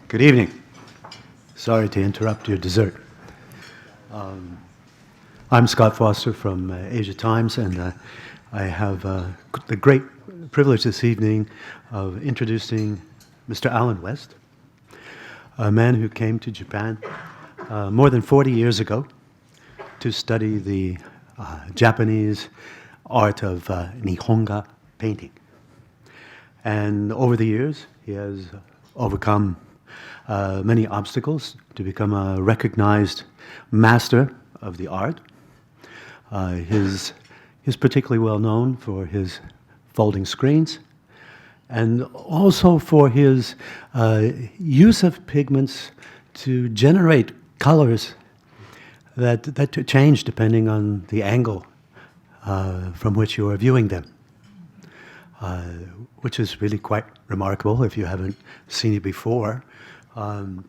Good evening. Sorry to interrupt your dessert. I'm Scott Foster from Asia Times, and I have the great privilege this evening of introducing Mr. Allan West, a man who came to Japan more than 40 years ago to study the Japanese art of Nihonga painting. And over the years, he has overcome many obstacles to become a recognized master of the art. He's particularly well known for his folding screens and also for his use of pigments to generate colors that change depending on the angle from which you are viewing them, which is really quite remarkable if you haven't seen it before. Some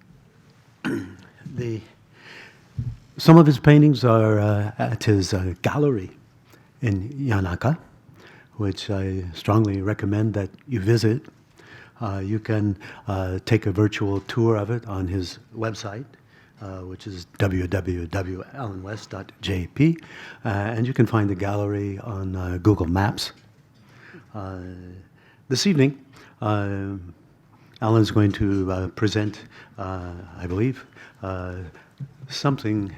of his paintings are at his gallery in Yanaka, which I strongly recommend that you visit. You can take a virtual tour of it on his website, which is www.allanwest.jp, and you can find the gallery on Google Maps. This evening, Allan's going to present, I believe, something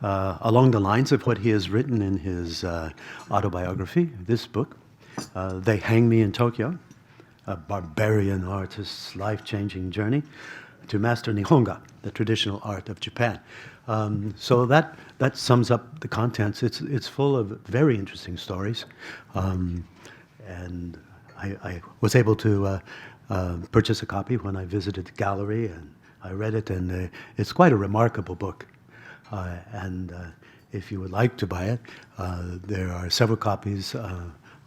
along the lines of what he has written in his autobiography, this book, They Hang Me in Tokyo, a barbarian artist's life-changing journey to master Nihonga, the traditional art of Japan. So that sums up the contents. It's full of very interesting stories, and I was able to purchase a copy when I visited the gallery, and I read it, and it's quite a remarkable book. And if you would like to buy it, there are several copies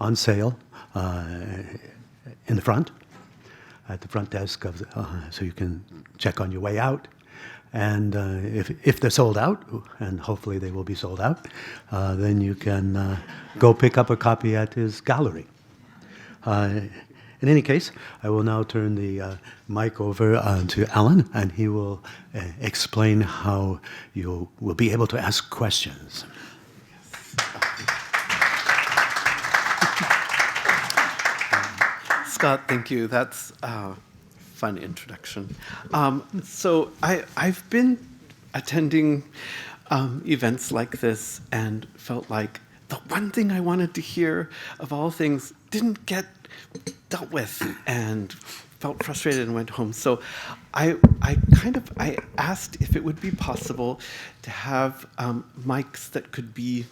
on sale in the front, at the front desk, so you can check on your way out. And if they're sold out, and hopefully they will be sold out, then you can go pick up a copy at his gallery. In any case, I will now turn the mic over to Allan, and he will explain how you will be able to ask questions. Scott, thank you. That's a fun introduction. So I've been attending events like this and felt like the one thing I wanted to hear of all things didn't get dealt with, and felt frustrated and went home. So I asked if it would be possible to have mics that could be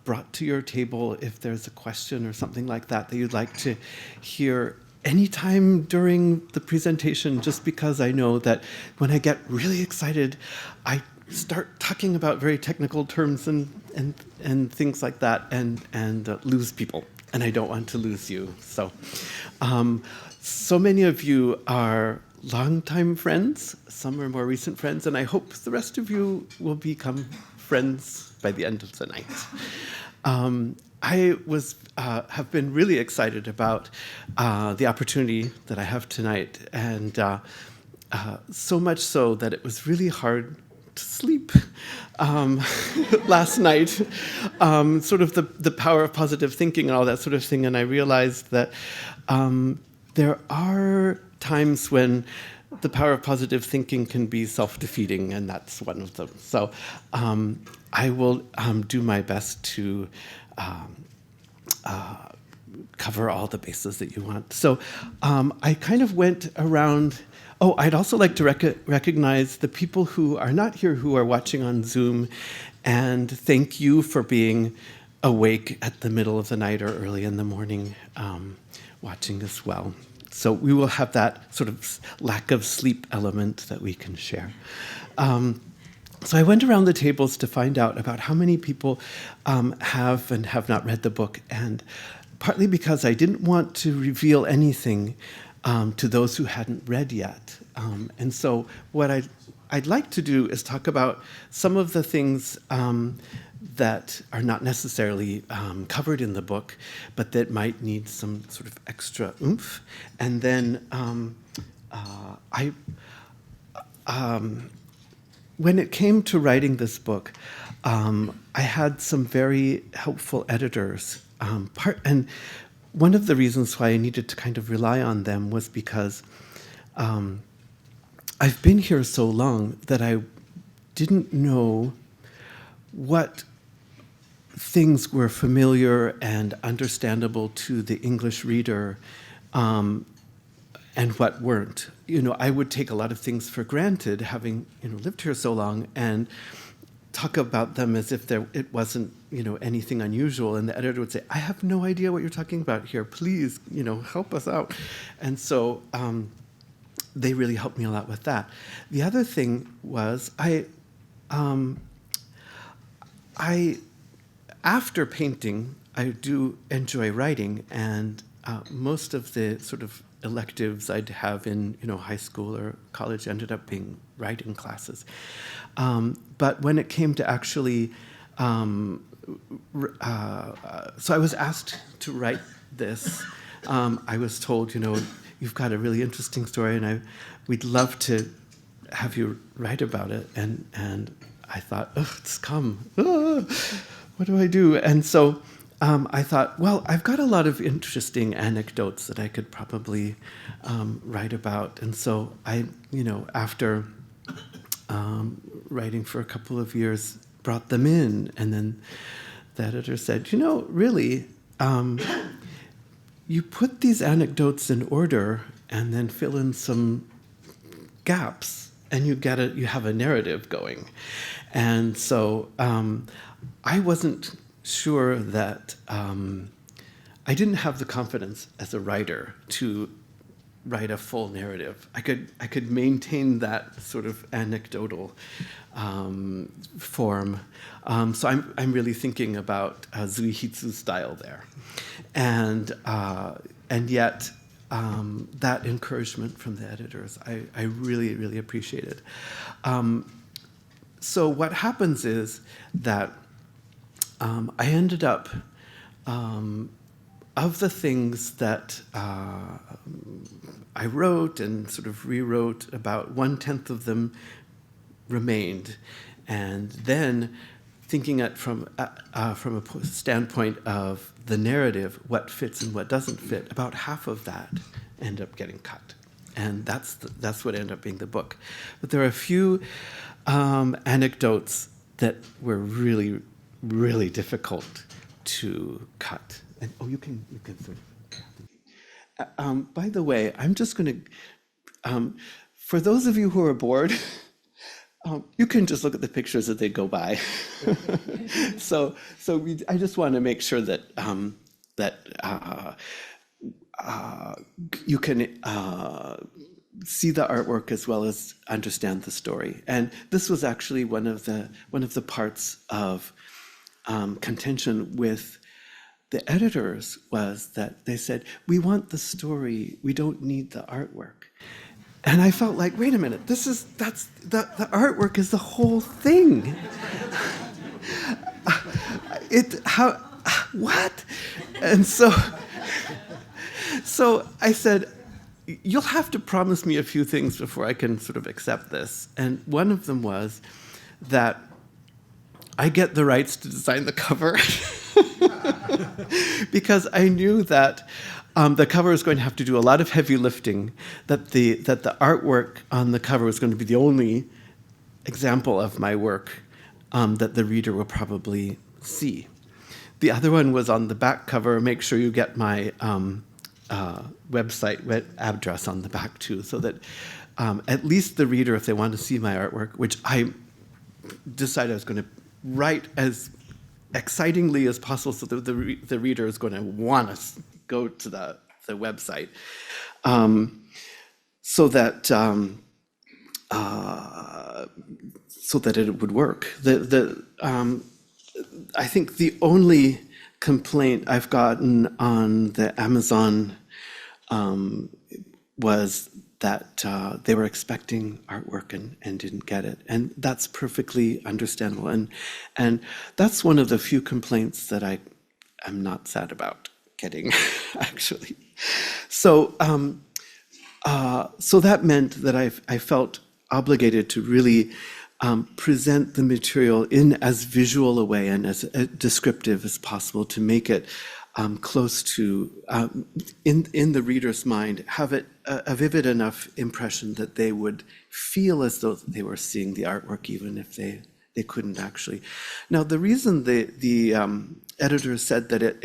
brought to your table if there's a question or something like that you'd like to hear anytime during the presentation, just because I know that when I get really excited, I start talking about very technical terms and things like that, and lose people. And I don't want to lose you. So many of you are longtime friends. Some are more recent friends, and I hope the rest of you will become friends by the end of the night. I have been really excited about the opportunity that I have tonight, and so much so that it was really hard to sleep last night, sort of the power of positive thinking and all that sort of thing, and I realized that there are times when the power of positive thinking can be self-defeating, and that's one of them. So I will do my best to cover all the bases that you want. So I kind of went around. Oh, I'd also like to recognize the people who are not here, who are watching on Zoom, and thank you for being awake at the middle of the night or early in the morning watching as well. So we will have that sort of lack of sleep element that we can share. So I went around the tables to find out about how many people have and have not read the book, and partly because I didn't want to reveal anything to those who hadn't read yet. And so what I'd like to do is talk about some of the things that are not necessarily covered in the book, but that might need some sort of extra oomph. And then when it came to writing this book, I had some very helpful editors. And one of the reasons why I needed to kind of rely on them was because I've been here so long that I didn't know what things were familiar and understandable to the English reader and what weren't. I would take a lot of things for granted, having lived here so long, and talk about them as if it wasn't anything unusual. And the editor would say, "I have no idea what you're talking about here. Please, help us out." And so they really helped me a lot with that. The other thing was after painting, I do enjoy writing, and most of the sort of electives I'd have in high school or college ended up being writing classes. But when it came to actually, so I was asked to write this. I was told, you've got a really interesting story, and we'd love to have you write about it. And I thought, it's come. What do I do? And so I thought, well, I've got a lot of interesting anecdotes that I could probably write about. And so I, after writing for a couple of years, brought them in. And then the editor said, really, you put these anecdotes in order and then fill in some gaps, and you have a narrative going. And so I wasn't sure that I didn't have the confidence as a writer to write a full narrative. I could maintain that sort of anecdotal form. So I'm really thinking about Zuihitsu style there, and yet that encouragement from the editors I really, really appreciated. So what happens is that I ended up, of the things that I wrote and sort of rewrote, about 1/10 of them remained. And then thinking it from a standpoint of the narrative, what fits and what doesn't fit, about half of that ended up getting cut. And that's what ended up being the book. But there are a few anecdotes that were really, really difficult to cut. And you can sort of. By the way, I'm just going to, for those of you who are bored, you can just look at the pictures as they go by. I just want to make sure that you can see the artwork as well as understand the story. And this was actually one of the parts of contention with the editors, was that they said, "We want the story, we don't need the artwork." And I felt like, wait a minute, the artwork is the whole thing. What? And so I said, you'll have to promise me a few things before I can sort of accept this. And one of them was that I get the rights to design the cover. Because I knew that the cover was going to have to do a lot of heavy lifting, that the artwork on the cover was going to be the only example of my work that the reader will probably see. The other one was on the back cover, make sure you get my website address on the back too, so that at least the reader, if they want to see my artwork, which I decided I was going to write as excitingly as possible so that the reader is going to want to go to the website, so that it would work. I think the only complaint I've gotten on the Amazon was that they were expecting artwork and didn't get it. And that's perfectly understandable. And that's one of the few complaints that I am not sad about getting, actually. So, so that meant that I felt obligated to really present the material in as visual a way and as descriptive as possible to make it close to, in the reader's mind, have it a vivid enough impression that they would feel as though they were seeing the artwork, even if they couldn't actually. Now, the reason the editor said that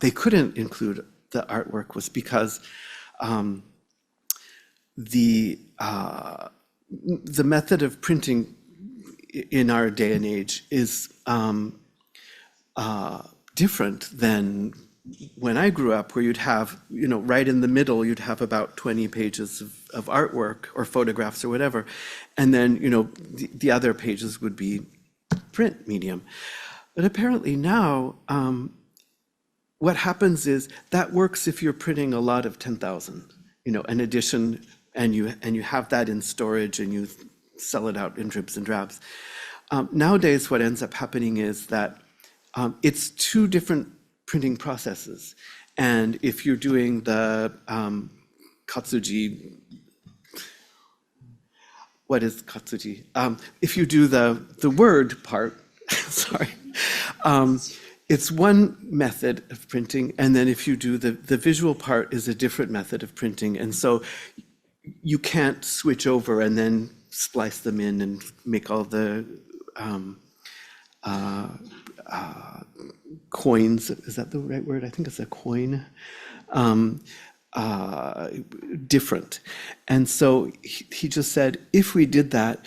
they couldn't include the artwork was because the method of printing in our day and age is different than when I grew up, where you'd have, right in the middle, you'd have about 20 pages of artwork or photographs or whatever. And then, the other pages would be print medium. But apparently now, what happens is that works if you're printing a lot of 10,000, an edition, and you have that in storage and you sell it out in dribs and drabs. Nowadays, what ends up happening is that it's two different printing processes. And if you're doing the katsuji, what is katsuji? If you do the word part, sorry, it's one method of printing, and then if you do the visual part is a different method of printing. And so you can't switch over and then splice them in and make all the coins, is that the right word? I think it's a coin, different. And so he just said, if we did that,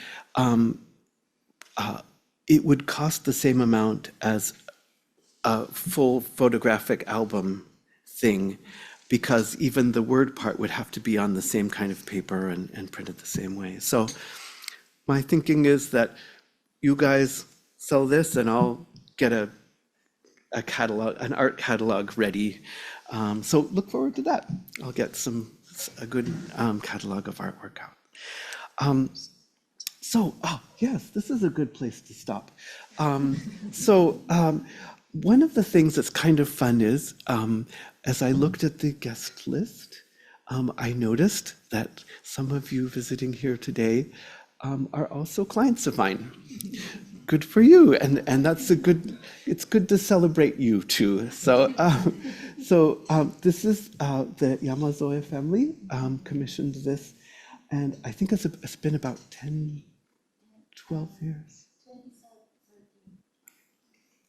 it would cost the same amount as a full photographic album thing, because even the word part would have to be on the same kind of paper and printed the same way. So my thinking is that you guys sell this and I'll get a catalog, an art catalog ready. So look forward to that. I'll get a good catalog of artwork out. Yes, this is a good place to stop. One of the things that's kind of fun is, as I looked at the guest list, I noticed that some of you visiting here today are also clients of mine. Good for you, and that's it's good to celebrate you too. So this is the Yamazoe family commissioned this, and I think it's been about 10, 12 years.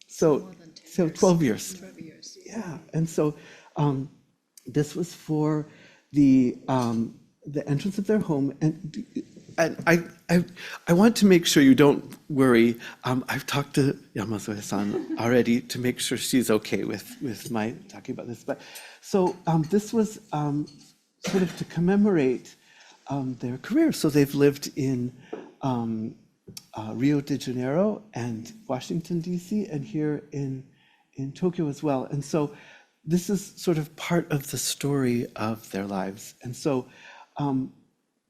So 12 years. 12 years. Yeah, and so this was for the entrance of their home, and I want to make sure you don't worry. I've talked to Yamazoe-san already to make sure she's okay with my talking about this. But so this was sort of to commemorate their career. So they've lived in Rio de Janeiro and Washington, D.C., and here in Tokyo as well. And so this is sort of part of the story of their lives. And so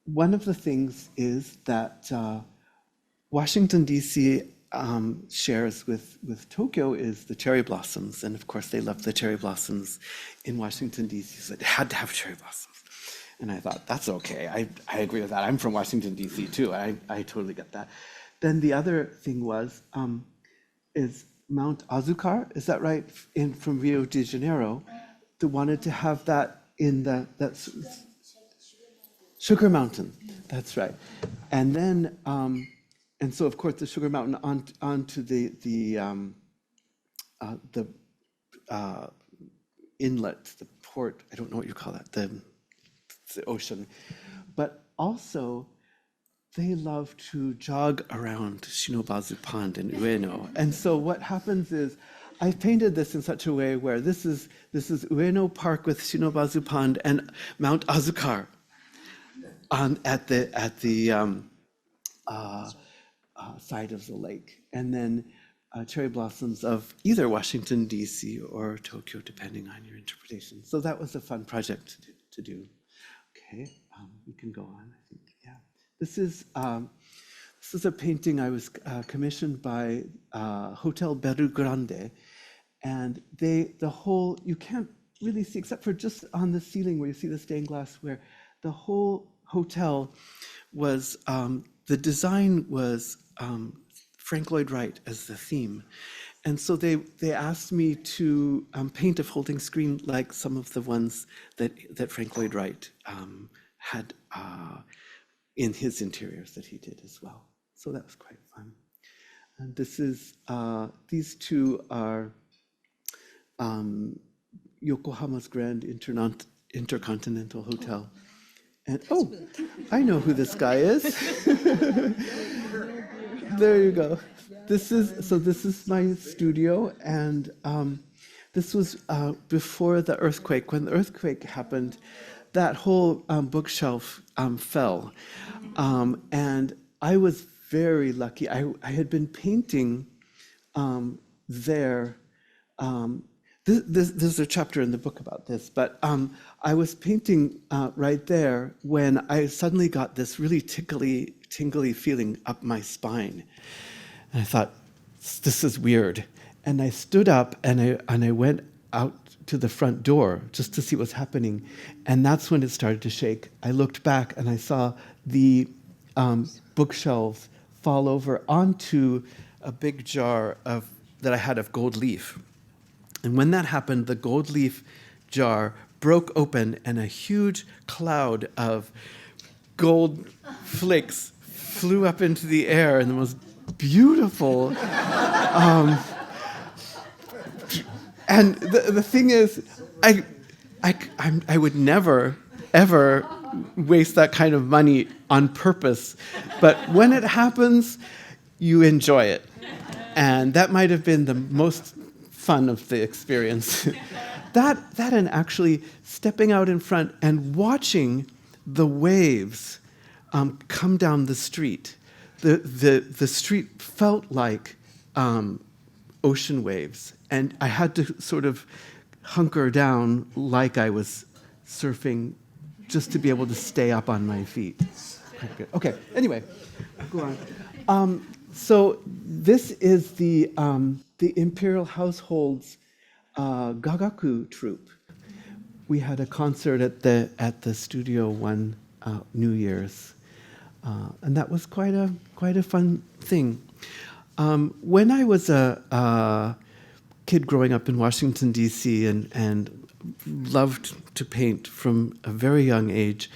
one of the things is that Washington, D.C. Shares with Tokyo is the cherry blossoms. And of course, they love the cherry blossoms in Washington, D.C., so it had to have cherry blossoms. And I thought, that's okay. I agree with that. I'm from Washington, D.C. too. I totally get that. Then the other thing is Mount Azúcar, is that right? From Rio de Janeiro. They wanted to have that in that's Sugar Mountain. That's right. And then, and so of course the Sugar Mountain onto the inlet, the port. I don't know what you call that. The ocean, but also they love to jog around Shinobazu Pond in Ueno. And so what happens is, I painted this in such a way where this is Ueno Park with Shinobazu Pond and Mount Azúcar at the side of the lake, and then cherry blossoms of either Washington, D.C. or Tokyo, depending on your interpretation. So that was a fun project to do. Okay. we can go on, I think. Yeah. This is a painting I was commissioned by Hotel Beru Grande. And the whole, you can't really see, except for just on the ceiling where you see the stained glass, where the whole hotel was, the design was Frank Lloyd Wright as the theme. And so they asked me to paint a folding screen like some of the ones that Frank Lloyd Wright had in his interiors that he did as well. So that was quite fun. And this is, these two are Yokohama's Grand Intercontinental Hotel. And oh, I know who this guy is. There you go. This is my studio, and this was before the earthquake. When the earthquake happened, that whole bookshelf fell, and I was very lucky. I had been painting there. There's a chapter in the book about this, but I was painting right there when I suddenly got this really tingly feeling up my spine. And I thought, this is weird. And I stood up and I went out to the front door just to see what's happening. And that's when it started to shake. I looked back and I saw the bookshelves fall over onto a big jar that I had of gold leaf. And when that happened, the gold leaf jar broke open and a huge cloud of gold flakes flew up into the air in the most beautiful. And the thing is, I would never, ever waste that kind of money on purpose. But when it happens, you enjoy it. And that might have been the most fun of the experience. that and actually stepping out in front and watching the waves come down the street. The street felt like ocean waves, and I had to sort of hunker down like I was surfing just to be able to stay up on my feet. Okay, anyway, go on. So this is the Imperial Household's Gagaku troupe. We had a concert at the studio one New Year's, and that was quite a fun thing. When I was a kid growing up in Washington D.C. and loved to paint from a very young age,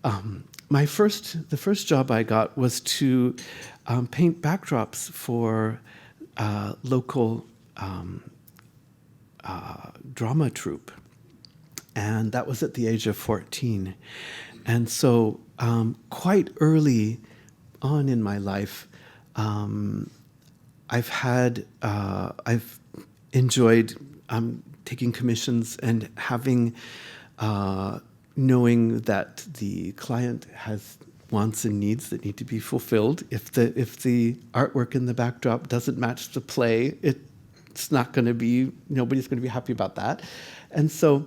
the first job I got was to paint backdrops for local drama troupe, and that was at the age of 14. And so quite early on in my life, I've enjoyed taking commissions and having knowing that the client has wants and needs that need to be fulfilled. If the artwork in the backdrop doesn't match the play, it's not going to be, nobody's going to be happy about that. And so,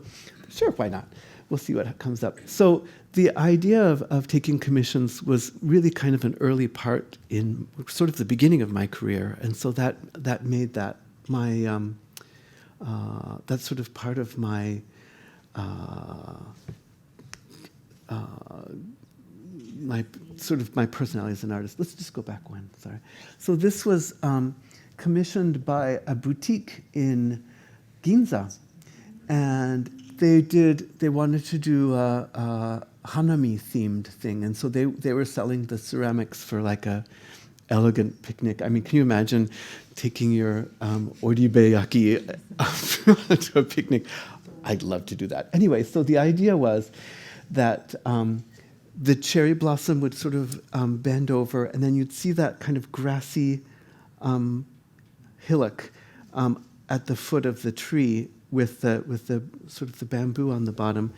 sure, why not? We'll see what comes up. So the idea of taking commissions was really kind of an early part in sort of the beginning of my career. And so that made that my, that's sort of part of my, my personality as an artist. Let's just go back one, sorry. So this was commissioned by a boutique in Ginza, and they wanted to do a hanami themed thing, and so they were selling the ceramics for like a elegant picnic. I mean, can you imagine taking your oribeyaki to a picnic? I'd love to do that. Anyway, so the idea was that the cherry blossom would sort of bend over, and then you'd see that kind of grassy hillock at the foot of the tree with the sort of the bamboo on the bottom.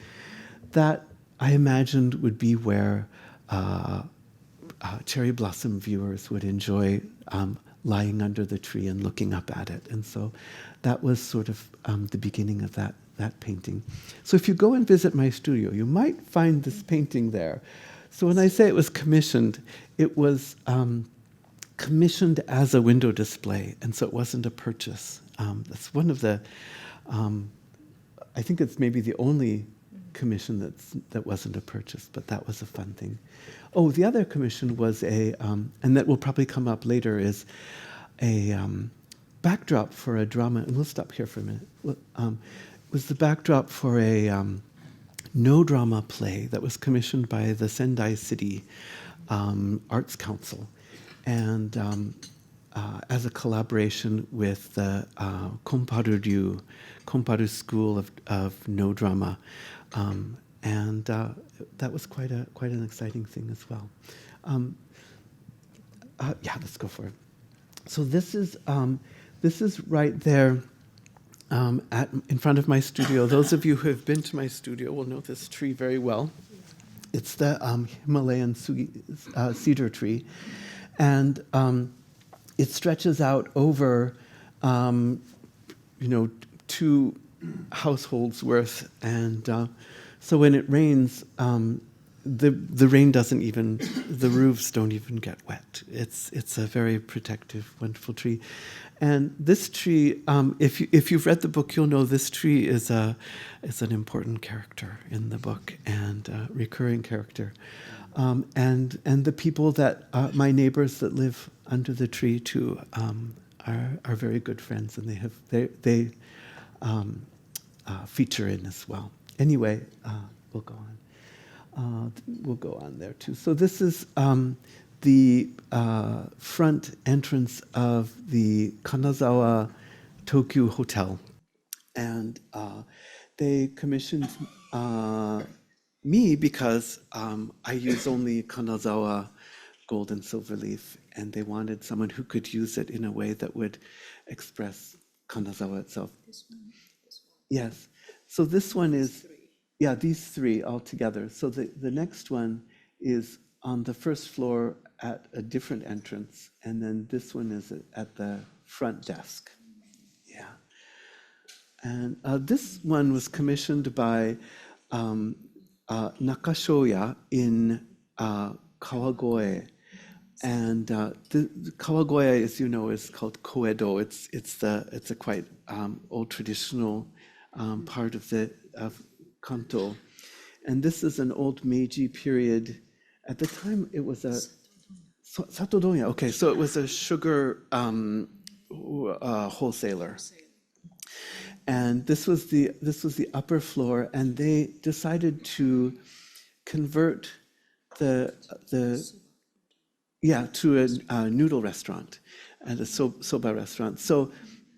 That I imagined would be where cherry blossom viewers would enjoy lying under the tree and looking up at it. And so that was sort of the beginning of that that painting. So if you go and visit my studio, you might find this painting there. So when I say it was commissioned, it was commissioned as a window display, and so it wasn't a purchase. That's one of the, I think it's maybe the only commission that wasn't a purchase, but that was a fun thing. Oh, the other commission was and that will probably come up later, is a backdrop for a drama, and we'll stop here for a minute. It was the backdrop for a no drama play that was commissioned by the Sendai City Arts Council, and as a collaboration with the Komparu School of No Drama, and that was quite an exciting thing as well. Yeah, let's go for it. So this is right there in front of my studio. Those of you who have been to my studio will know this tree very well. It's the Himalayan cedar tree, and it stretches out over, 2 households worth, and so when it rains, the rain doesn't even, the roofs don't even get wet. It's a very protective, wonderful tree. And this tree, if you've read the book, you'll know this tree is an important character in the book, and a recurring character. And the people that my neighbors that live under the tree too are very good friends, and they feature in as well. Anyway, we'll go on. We'll go on there too. So this is the front entrance of the Kanazawa Tokyu Hotel, and they commissioned me because I use only Kanazawa gold and silver leaf, and they wanted someone who could use it in a way that would express Kanazawa itself. This one. Yes. So this one is, yeah, these 3 all together. So the next one is on the first floor at a different entrance, and then this one is at the front desk. Yeah. And this one was commissioned by Nakashoya in Kawagoe. And the Kawagoe, as you know, is called Koedo. It's a quite old traditional part of Kanto. And this is an old Meiji period. At the time, it was a Satodonya. Okay, so it was a sugar wholesaler. And this was the upper floor, and they decided to convert to a noodle restaurant and a soba restaurant. So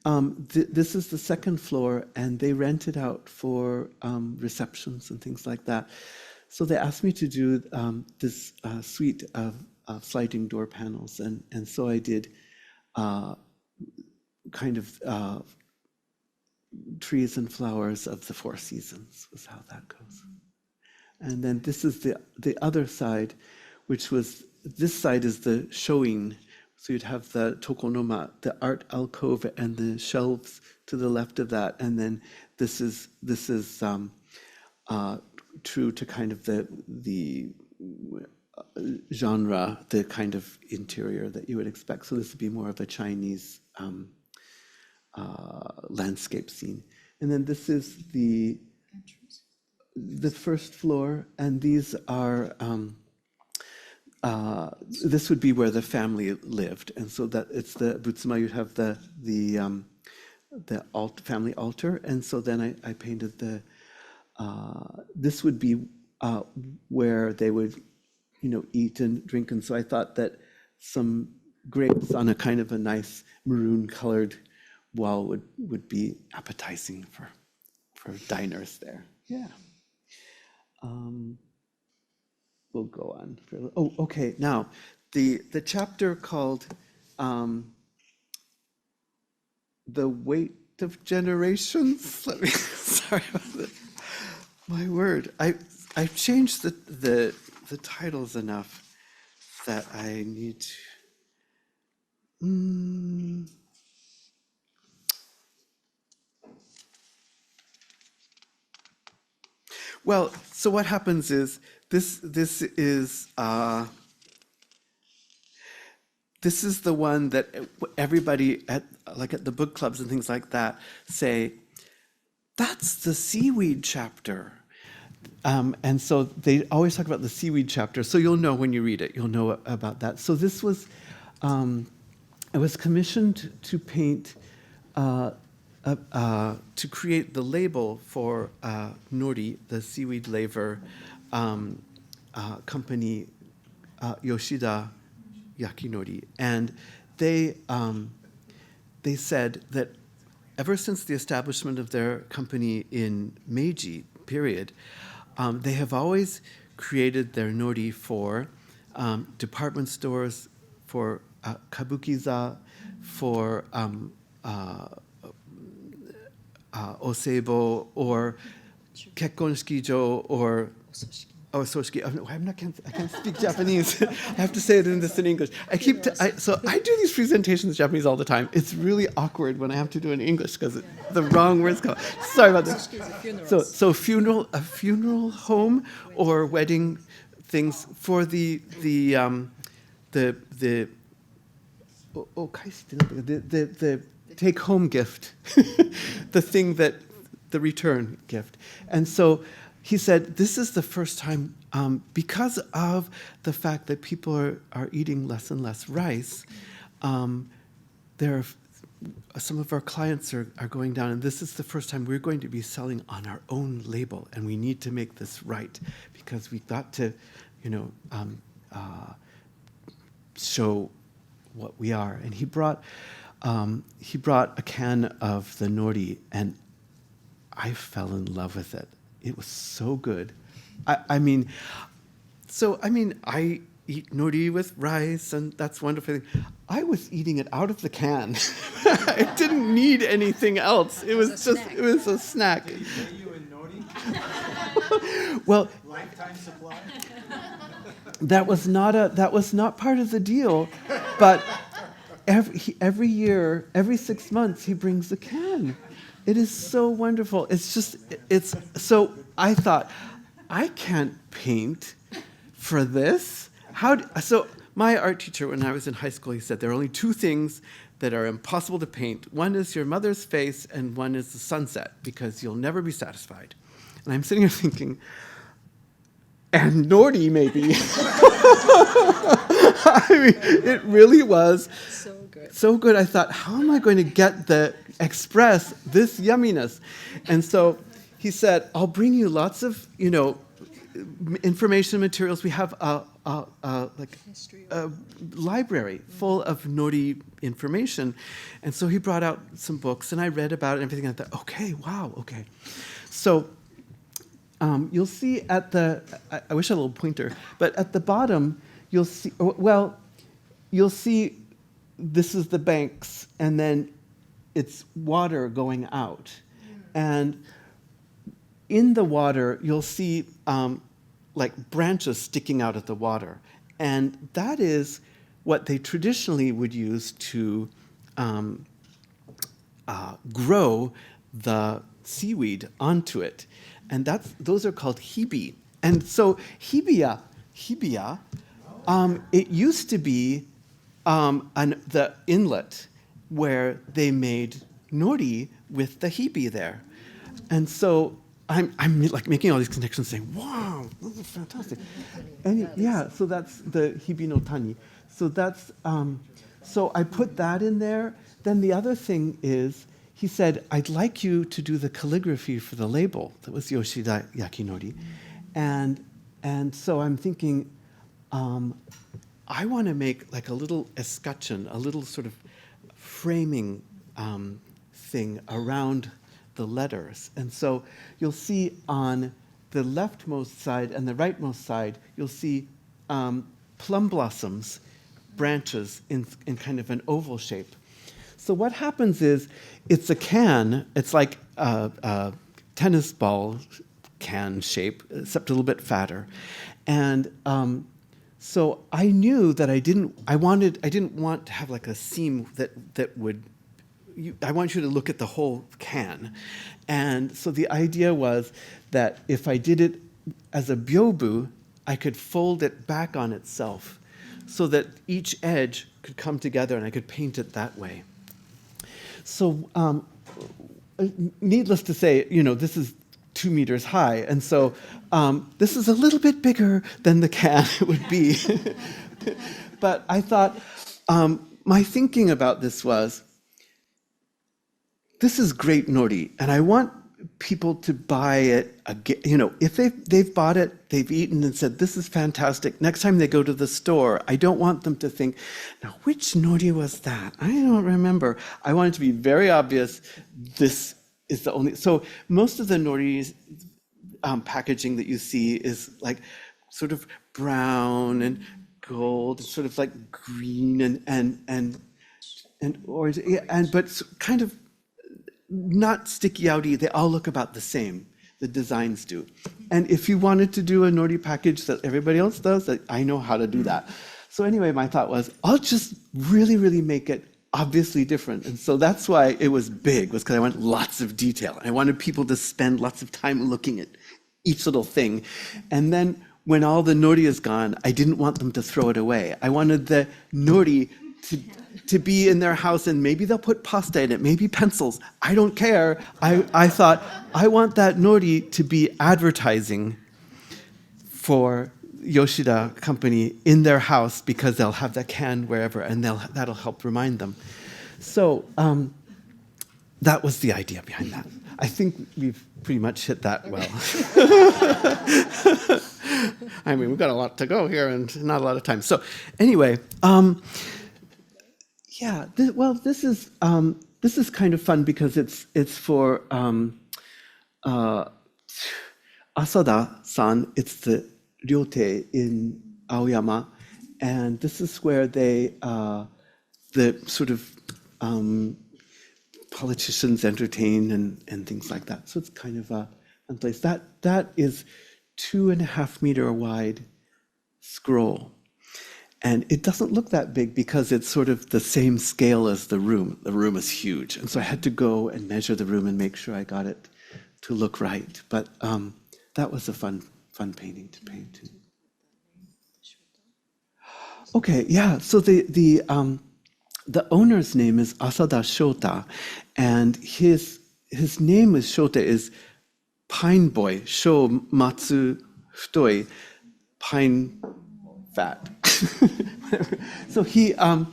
this is the second floor, and they rent it out for receptions and things like that. So they asked me to do this suite of sliding door panels, and so I did kind of trees and flowers of the 4 seasons, was how that goes. And then this is the other side, which was, this side is the showing. So you'd have the tokonoma, the art alcove, and the shelves to the left of that. And then this is true to kind of the genre, the kind of interior that you would expect. So this would be more of a Chinese landscape scene. And then this is the first floor, and these are this would be where the family lived, and so that it's the Butsuma. You'd have the family altar, and so then I painted this would be where they would, eat and drink, and so I thought that some grapes on a kind of a nice maroon colored wall would be appetizing for diners there. Yeah. We'll go on. Okay. Now, the chapter called "The Weight of Generations." Let me. Sorry about that. My word. I've changed the titles enough that I need to. Well, so what happens is this is this is the one that everybody at the book clubs and things like that say, that's the seaweed chapter. And so they always talk about the seaweed chapter. So you'll know when you read it, you'll know about that. So this was, I was commissioned to paint, to create the label for nori, the seaweed laver company, Yoshida Yakinori. And they said that ever since the establishment of their company in Meiji period, they have always created their nori for department stores, for kabukiza, for osebo, or kekkonshikijo, or soshiki. I can't speak Japanese. I have to say it in English. I do these presentations in Japanese all the time. It's really awkward when I have to do it in English because the wrong words come. Sorry about this. So a funeral home or wedding things for the take home gift, the return gift. And so he said, this is the first time, because of the fact that people are eating less and less rice, some of our clients are going down, and this is the first time we're going to be selling on our own label, and we need to make this right, because we've got to, show what we are. And he brought a can of the nori, and I fell in love with it. It was so good. I eat nori with rice, and that's wonderful. I was eating it out of the can. I didn't need anything else. It was a snack. Did he pay you in nori? Well, Lifetime supply? that was not part of the deal, but every year, every 6 months, he brings a can. It is so wonderful. So I thought, I can't paint for this. So my art teacher, when I was in high school, he said, there are only two things that are impossible to paint. One is your mother's face, and one is the sunset, because you'll never be satisfied. And I'm sitting here thinking, and nori, maybe. It really was so good. I thought, how am I going to express this yumminess? And so he said, I'll bring you lots of, information materials. We have a library full of nori information. And so he brought out some books, and I read about it and everything. I thought, okay, wow, okay. So you'll see I wish I had a little pointer, but at the bottom, you'll see this is the banks, and then it's water going out. And in the water, you'll see branches sticking out of the water. And that is what they traditionally would use to grow the seaweed onto it. And those are called hibi. And so hibia, it used to be the inlet where they made nori with the hibi there. And so I'm like making all these connections, saying, wow, this is fantastic. And so that's the hibi no tani. So that's, so I put that in there. Then the other thing is, he said, I'd like you to do the calligraphy for the label. That was Yoshida Yakinori. And so I'm thinking, I want to make like a little escutcheon, a little sort of framing thing around the letters. And so you'll see on the leftmost side and the rightmost side, you'll see plum blossoms, branches in kind of an oval shape. So what happens is, it's a can, it's like a tennis ball can shape, except a little bit fatter. And so I knew that I didn't want to have like a seam that would I want you to look at the whole can. And so the idea was that if I did it as a byobu, I could fold it back on itself so that each edge could come together and I could paint it that way. So needless to say, this is 2 meters high. And so this is a little bit bigger than the can would be. But I thought, my thinking about this was, this is great nori, and I want people to buy it again. If they've bought it, they've eaten and said, this is fantastic. Next time they go to the store, I don't want them to think, now which nori was that? I don't remember. I want it to be very obvious, this is the only. So most of the nori's packaging that you see is like sort of brown and gold, sort of like green and orange, but kind of not sticky outy. They all look about the same. The designs do. And if you wanted to do a nori package that everybody else does, I know how to do that. So anyway, my thought was, I'll just really, really make it obviously different. And so that's why it was big, was because I want lots of detail. I wanted people to spend lots of time looking at each little thing. And then when all the nori is gone, I didn't want them to throw it away. I wanted the nori to be in their house, and maybe they'll put pasta in it, maybe pencils. I don't care. I thought, I want that nori to be advertising for Yoshida Company in their house, because they'll have that can wherever, and that'll help remind them. So that was the idea behind that. I think we've pretty much hit that well. I mean, we've got a lot to go here and not a lot of time. So anyway, this is kind of fun because it's for Asada-san. It's the Ryote in Aoyama, and this is where they the sort of politicians entertain and things like that. So it's kind of a fun place. That is 2.5 meter wide scroll. And it doesn't look that big because it's sort of the same scale as the room. The room is huge. And so I had to go and measure the room and make sure I got it to look right. But that was a fun painting to paint too. Okay, yeah. So the owner's name is Asada Shota, and his name is Shota is Pine Boy, Sho Matsu Futoi, pine fat. So he, and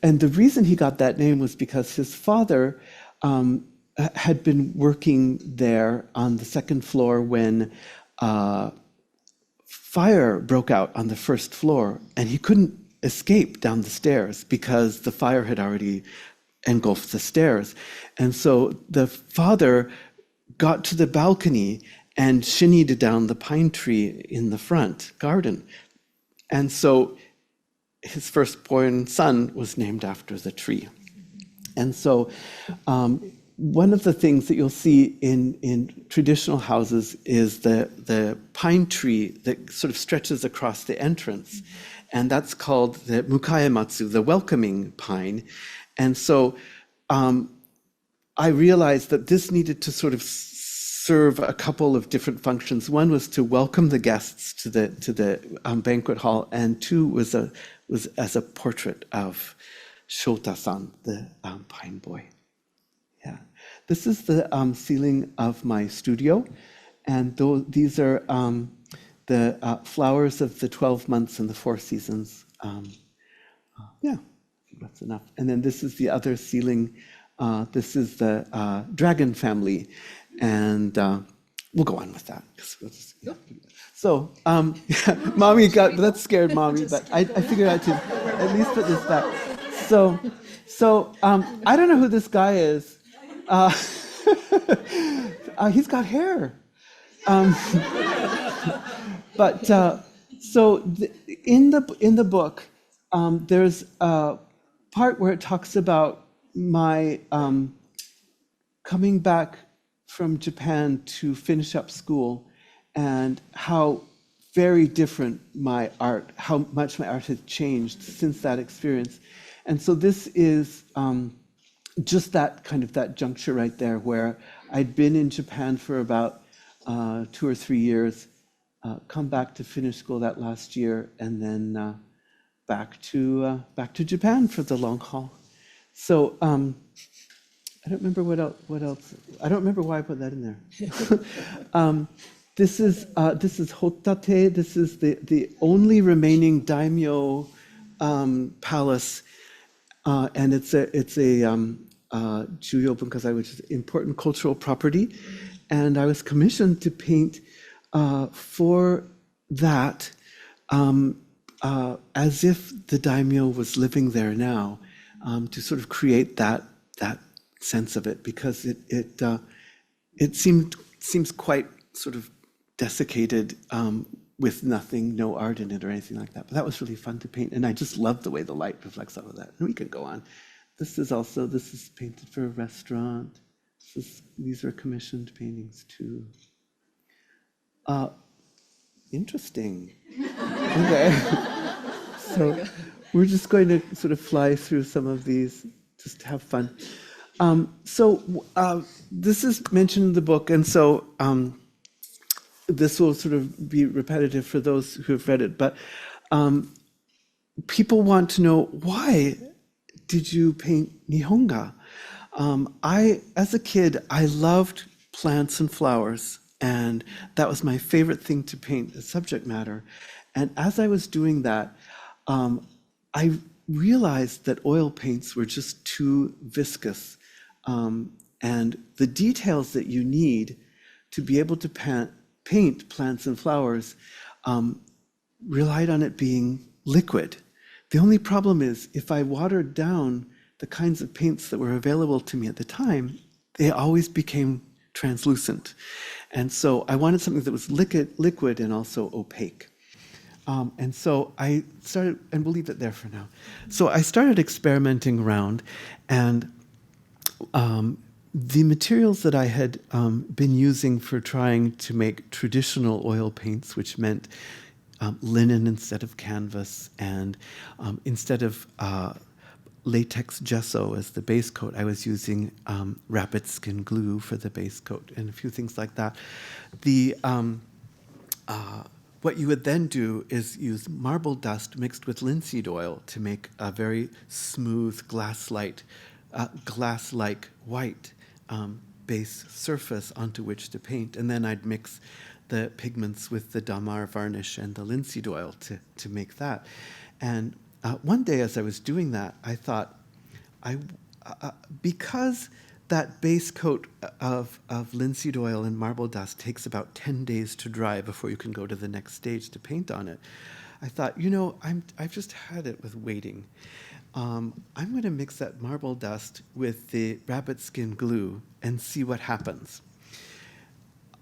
the reason he got that name was because his father had been working there on the second floor when fire broke out on the first floor, and he couldn't escape down the stairs because the fire had already engulfed the stairs. And so the father got to the balcony and shinnied down the pine tree in the front garden. And so his firstborn son was named after the tree. And so one of the things that you'll see in traditional houses is the pine tree that sort of stretches across the entrance. And that's called the mukaematsu, the welcoming pine. And so I realized that this needed to sort of serve a couple of different functions. One was to welcome the guests to the banquet hall, and two was as a portrait of Shota-san, the pine boy. Yeah, this is the ceiling of my studio, and these are the flowers of the 12 months and the 4 seasons. Yeah, that's enough. And then this is the other ceiling. This is the dragon family. And we'll go on with that. So, mommy that scared mommy, but I figured out to at least put this back. So I don't know who this guy is. He's got hair. But so in the book, there's a part where it talks about my coming back from Japan to finish up school, and how very different how much my art has changed since that experience. And so this is just that juncture right there where I'd been in Japan for about 2 or 3 years, come back to finish school that last year, and then back to Japan for the long haul. So I don't remember what else. I don't remember why I put that in there. This is Hotate. This is the only remaining daimyo palace, and it's a Juyo Bunkazai, which is important cultural property. And I was commissioned to paint for that as if the daimyo was living there now, to sort of create that sense of it, because it seems quite sort of desiccated, with nothing, no art in it or anything like that. But that was really fun to paint, and I just love the way the light reflects off of that. And we can go on. This is painted for a restaurant. These are commissioned paintings too. Interesting. Okay. So we're just going to sort of fly through some of these just to have fun. This is mentioned in the book, and so this will sort of be repetitive for those who have read it, but people want to know, why did you paint Nihonga? As a kid, I loved plants and flowers, and that was my favorite thing to paint, the subject matter. And as I was doing that, I realized that oil paints were just too viscous. And the details that you need to be able to paint plants and flowers relied on it being liquid. The only problem is, if I watered down the kinds of paints that were available to me at the time, they always became translucent. And so I wanted something that was liquid and also opaque. And so I started, and we'll leave it there for now. So I started experimenting around, and the materials that I had been using for trying to make traditional oil paints, which meant linen instead of canvas, and instead of latex gesso as the base coat, I was using rabbit skin glue for the base coat, and a few things like that. What you would then do is use marble dust mixed with linseed oil to make a very smooth glass-like white base surface onto which to paint. And then I'd mix the pigments with the damar varnish and the linseed oil to make that. And one day as I was doing that, I thought, because that base coat of linseed oil and marble dust takes about 10 days to dry before you can go to the next stage to paint on it, I thought, I've just had it with waiting. I'm going to mix that marble dust with the rabbit skin glue and see what happens.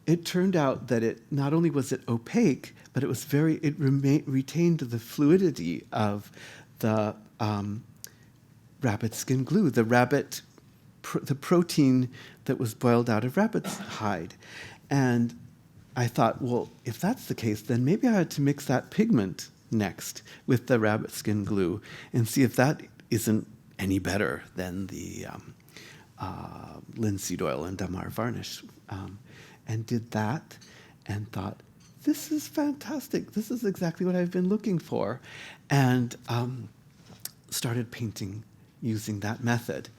It turned out that it not only was it opaque, but it was retained the fluidity of the rabbit skin glue, the protein that was boiled out of rabbit's hide. And I thought, well, if that's the case, then maybe I had to mix that pigment next with the rabbit skin glue and see if that isn't any better than the linseed oil and damar varnish. And did that and thought, this is fantastic. This is exactly what I've been looking for. And started painting using that method,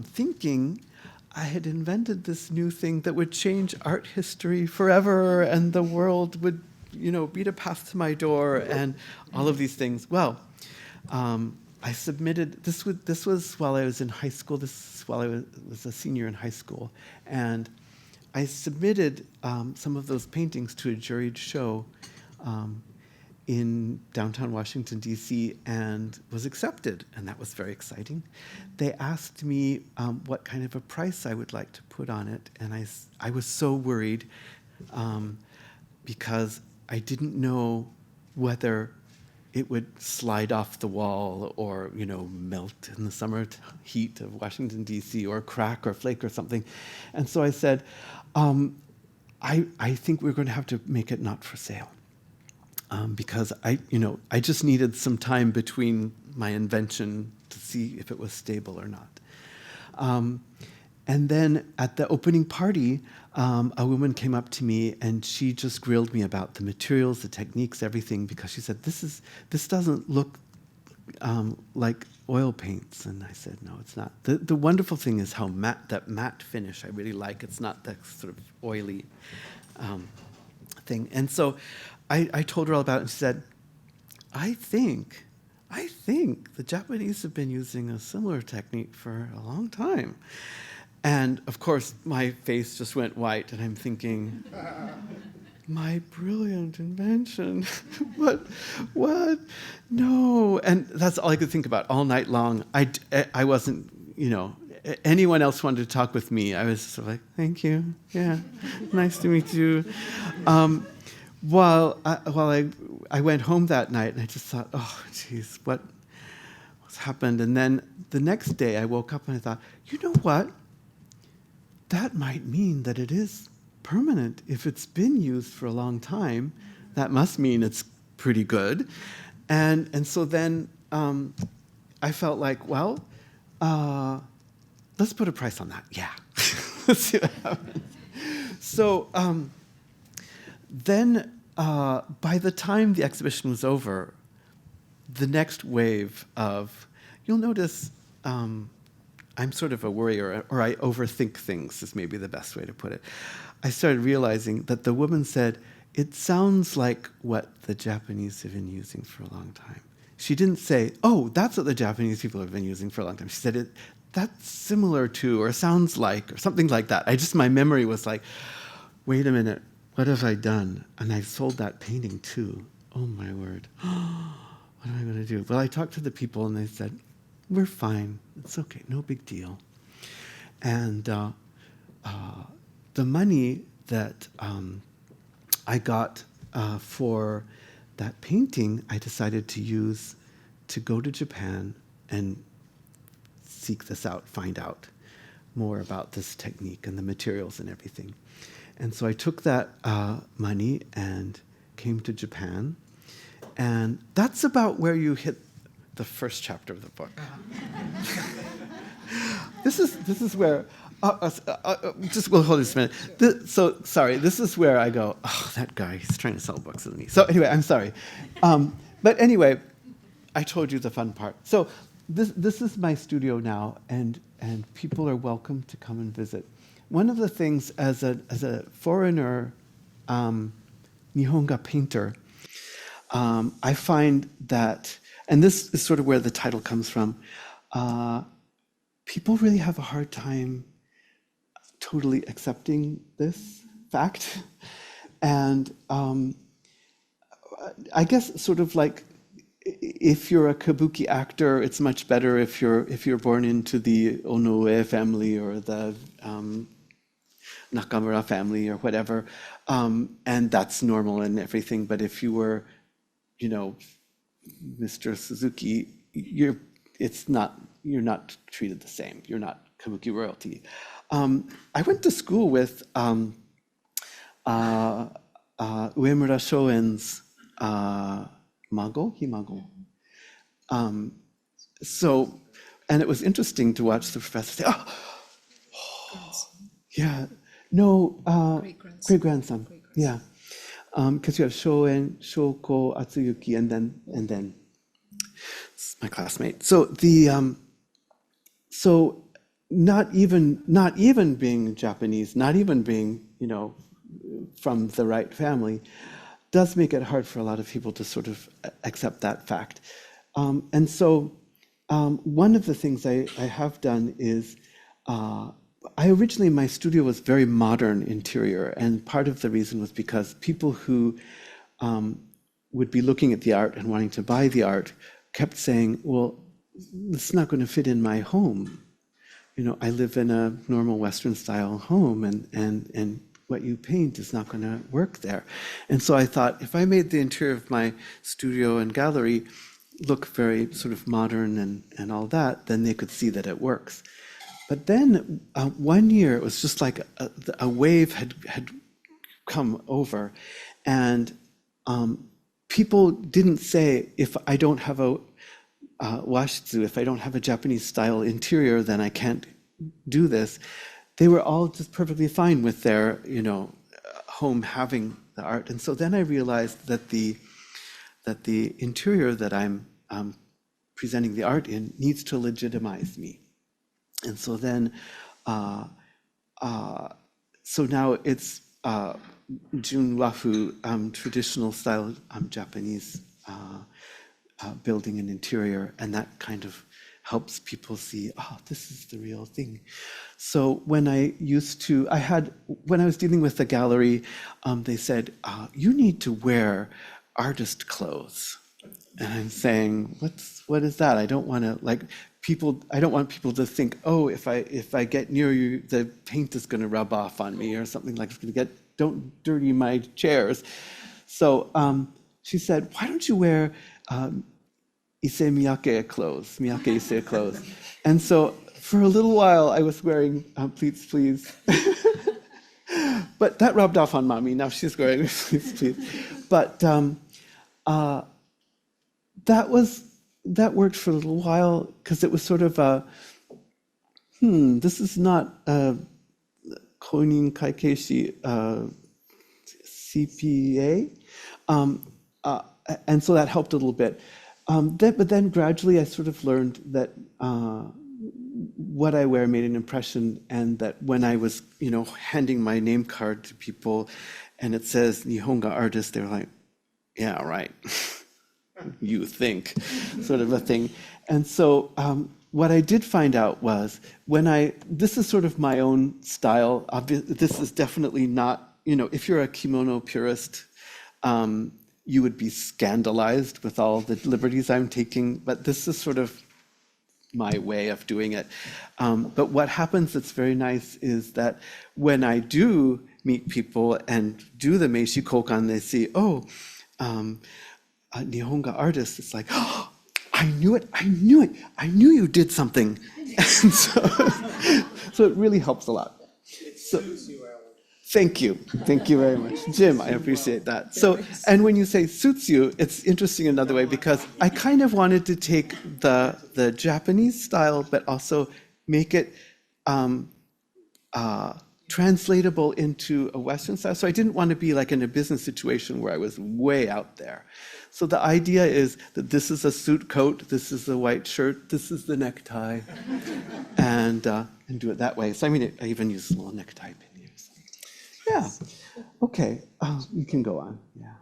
thinking I had invented this new thing that would change art history forever, and the world would, beat a path to my door, and all of these things. Well, I submitted, this was while I was in high school, this is while I was a senior in high school, and I submitted some of those paintings to a juried show in downtown Washington, D.C., and was accepted, and that was very exciting. They asked me what kind of a price I would like to put on it, and I was so worried because I didn't know whether it would slide off the wall or, melt in the summer heat of Washington, D.C., or crack or flake or something. And so I said, I think we're going to have to make it not for sale. Because I just needed some time between my invention to see if it was stable or not. And then at the opening party, a woman came up to me and she just grilled me about the materials, the techniques, everything, because she said, this doesn't look like oil paints. And I said, no, it's not. The wonderful thing is how that matte finish I really like. It's not that sort of oily thing. And so I told her all about it, and she said, I think the Japanese have been using a similar technique for a long time. And of course, my face just went white, and I'm thinking, my brilliant invention. What? No. And that's all I could think about all night long. I wasn't, anyone else wanted to talk with me, I was sort of like, thank you. Yeah, nice to meet you. While I went home that night, and I just thought, oh, geez, what's happened? And then the next day, I woke up and I thought, you know what? That might mean that it is permanent. If it's been used for a long time, that must mean it's pretty good. And so then I felt like, well, let's put a price on that. Yeah. Let's see what happens. So then by the time the exhibition was over, the next wave of, you'll notice I'm sort of a worrier, or I overthink things is maybe the best way to put it. I started realizing that the woman said, it sounds like what the Japanese have been using for a long time. She didn't say, oh, that's what the Japanese people have been using for a long time. She said, that's similar to, or sounds like, or something like that. My memory was like, wait a minute, what have I done? And I sold that painting too. Oh my word. What am I going to do? Well, I talked to the people and they said, we're fine. It's okay. No big deal. And the money that I got for that painting, I decided to use to go to Japan and seek this out, find out more about this technique and the materials and everything. And so I took that money and came to Japan. And that's about where you hit the first chapter of the book. This is where, we'll hold this a minute. Sorry, this is where I go, oh, that guy, he's trying to sell books with me. So anyway, I'm sorry. But anyway, I told you the fun part. So this is my studio now, and people are welcome to come and visit. One of the things as a foreigner Nihonga painter, I find that, and this is sort of where the title comes from, people really have a hard time totally accepting this fact. And I guess sort of like, if you're a kabuki actor, it's much better if you're born into the Onoe family or the Nakamura family or whatever, and that's normal and everything. But if you were, Mr. Suzuki, you're not treated the same. You're not kabuki royalty. I went to school with Uemura Shoen's Himago. So, and it was interesting to watch the professor say, oh yeah, no, great-grandson, yeah. Because you have Shoen, Shoko, Atsuyuki, and then this is my classmate. So so not even being Japanese, not even being from the right family, does make it hard for a lot of people to sort of accept that fact. And so one of the things I have done is, my studio was very modern interior, and part of the reason was because people who would be looking at the art and wanting to buy the art kept saying, well, it's not going to fit in my home. I live in a normal Western style home, and what you paint is not going to work there. And so I thought, if I made the interior of my studio and gallery look very sort of modern and all that, then they could see that it works. But then one year, it was just like a wave had come over, and people didn't say, if I don't have a washitsu, if I don't have a Japanese style interior, then I can't do this, they were all just perfectly fine with their, home having the art. And so then I realized that the interior that I'm presenting the art in needs to legitimize me. And so then, so now it's Junwafu, traditional style Japanese building an interior, and that kind of helps people see, oh, this is the real thing. So when I was dealing with the gallery, they said, you need to wear artist clothes. And I'm saying, what is that? I don't want to I don't want people to think, oh, if I get near you, the paint is going to rub off on me or something like it's going to don't dirty my chairs. So she said, why don't you wear ise miyake clothes? And so for a little while I was wearing please. But that rubbed off on mommy. Now she's wearing please. But that worked for a little while because it was sort of this is not Konin Kaikeishi CPA. And so that helped a little bit. But then gradually I sort of learned that what I wear made an impression, and that when I was, handing my name card to people and it says Nihonga artist, they were like, yeah, right. You think, sort of a thing. And so what I did find out was this is sort of my own style. This is definitely not, if you're a kimono purist, you would be scandalized with all the liberties I'm taking, but this is sort of my way of doing it. But what happens that's very nice is that when I do meet people and do the Meishi Kokan, they see, a Nihonga artist, it's like, oh, I knew it, I knew you did something. And so it really helps a lot. So, thank you very much. Jim, I appreciate that. So, and when you say suits you, it's interesting another way, because I kind of wanted to take the Japanese style, but also make it translatable into a Western style. So I didn't want to be like in a business situation where I was way out there. So the idea is that this is a suit coat, this is the white shirt, this is the necktie, and do it that way. So I even use a little necktie pin here. So. Yeah. Okay. You can go on. Yeah.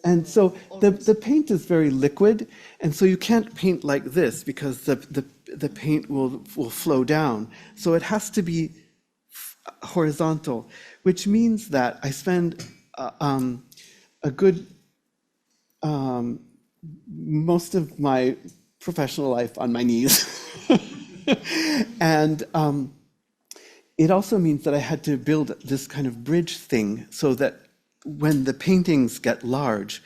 And so the paint is very liquid, and so you can't paint like this because the paint will flow down. So it has to be horizontal, which means that I spend a good most of my professional life on my knees. And it also means that I had to build this kind of bridge thing so that when the paintings get large,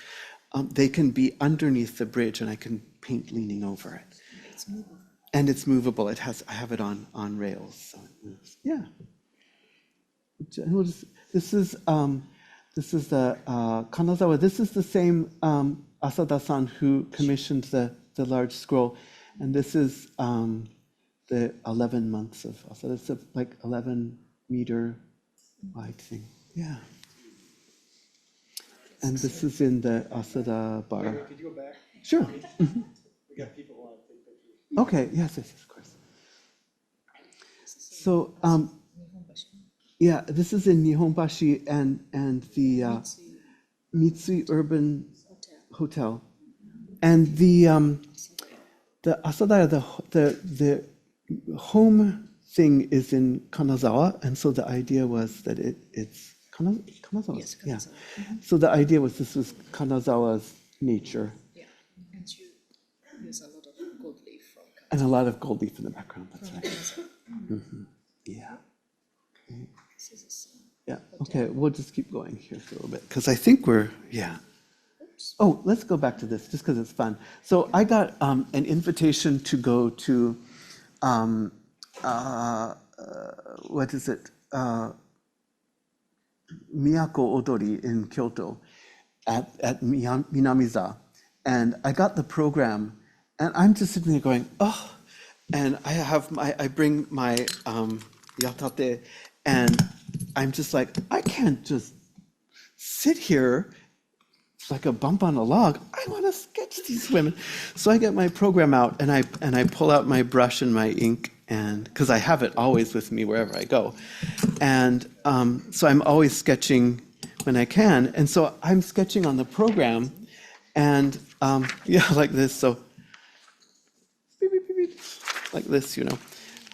they can be underneath the bridge and I can paint leaning over it. It's movable. And it's movable. I have it on rails, so it moves. Yeah. This is the Kanazawa. This is the same Asada-san who commissioned the large scroll, and this is the 11 months of Asada. It's a 11-meter wide thing. Yeah. And this is in the Asada bar. Could you go back? Sure. Mm-hmm. We got people who want to take pictures. Okay. Yes, of course. So. Yeah, this is in Nihonbashi and the Mitsui Urban Hotel, and the Asadaya, the home thing is in Kanazawa, and so the idea was that it's Kanazawa. Yes, Kanazawa. Yeah. So the idea was this was Kanazawa's nature. Yeah, and you use a lot of gold leaf from Kanazawa. And a lot of gold leaf in the background. That's right. Mm-hmm. Yeah. Okay. This is Yeah, okay, we'll just keep going here for a little bit, because I think yeah. oops. Oh, let's go back to this, just because it's fun. So I got an invitation to go to, what is it, Miyako Odori in Kyoto at Minamiza. And I got the program, and I'm just sitting there going, oh, and I bring my yatate, and I'm just like, I can't just sit here like a bump on a log. I want to sketch these women. So I get my program out, and I pull out my brush and my ink, and because I have it always with me wherever I go, and so I'm always sketching when I can, and so I'm sketching on the program, and yeah, like this. So beep, beep, beep, beep, like this,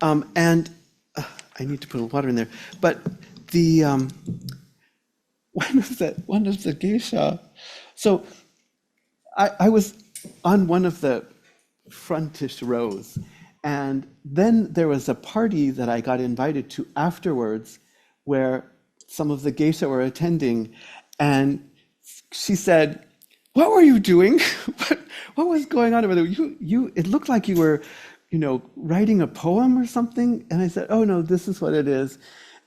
and I need to put a little water in there, but the one of the geisha. So I was on one of the frontish rows, and then there was a party that I got invited to afterwards where some of the geisha were attending, and she said, "What were you doing? What was going on over there? It looked like you were, writing a poem or something." And I said, "Oh no, this is what it is."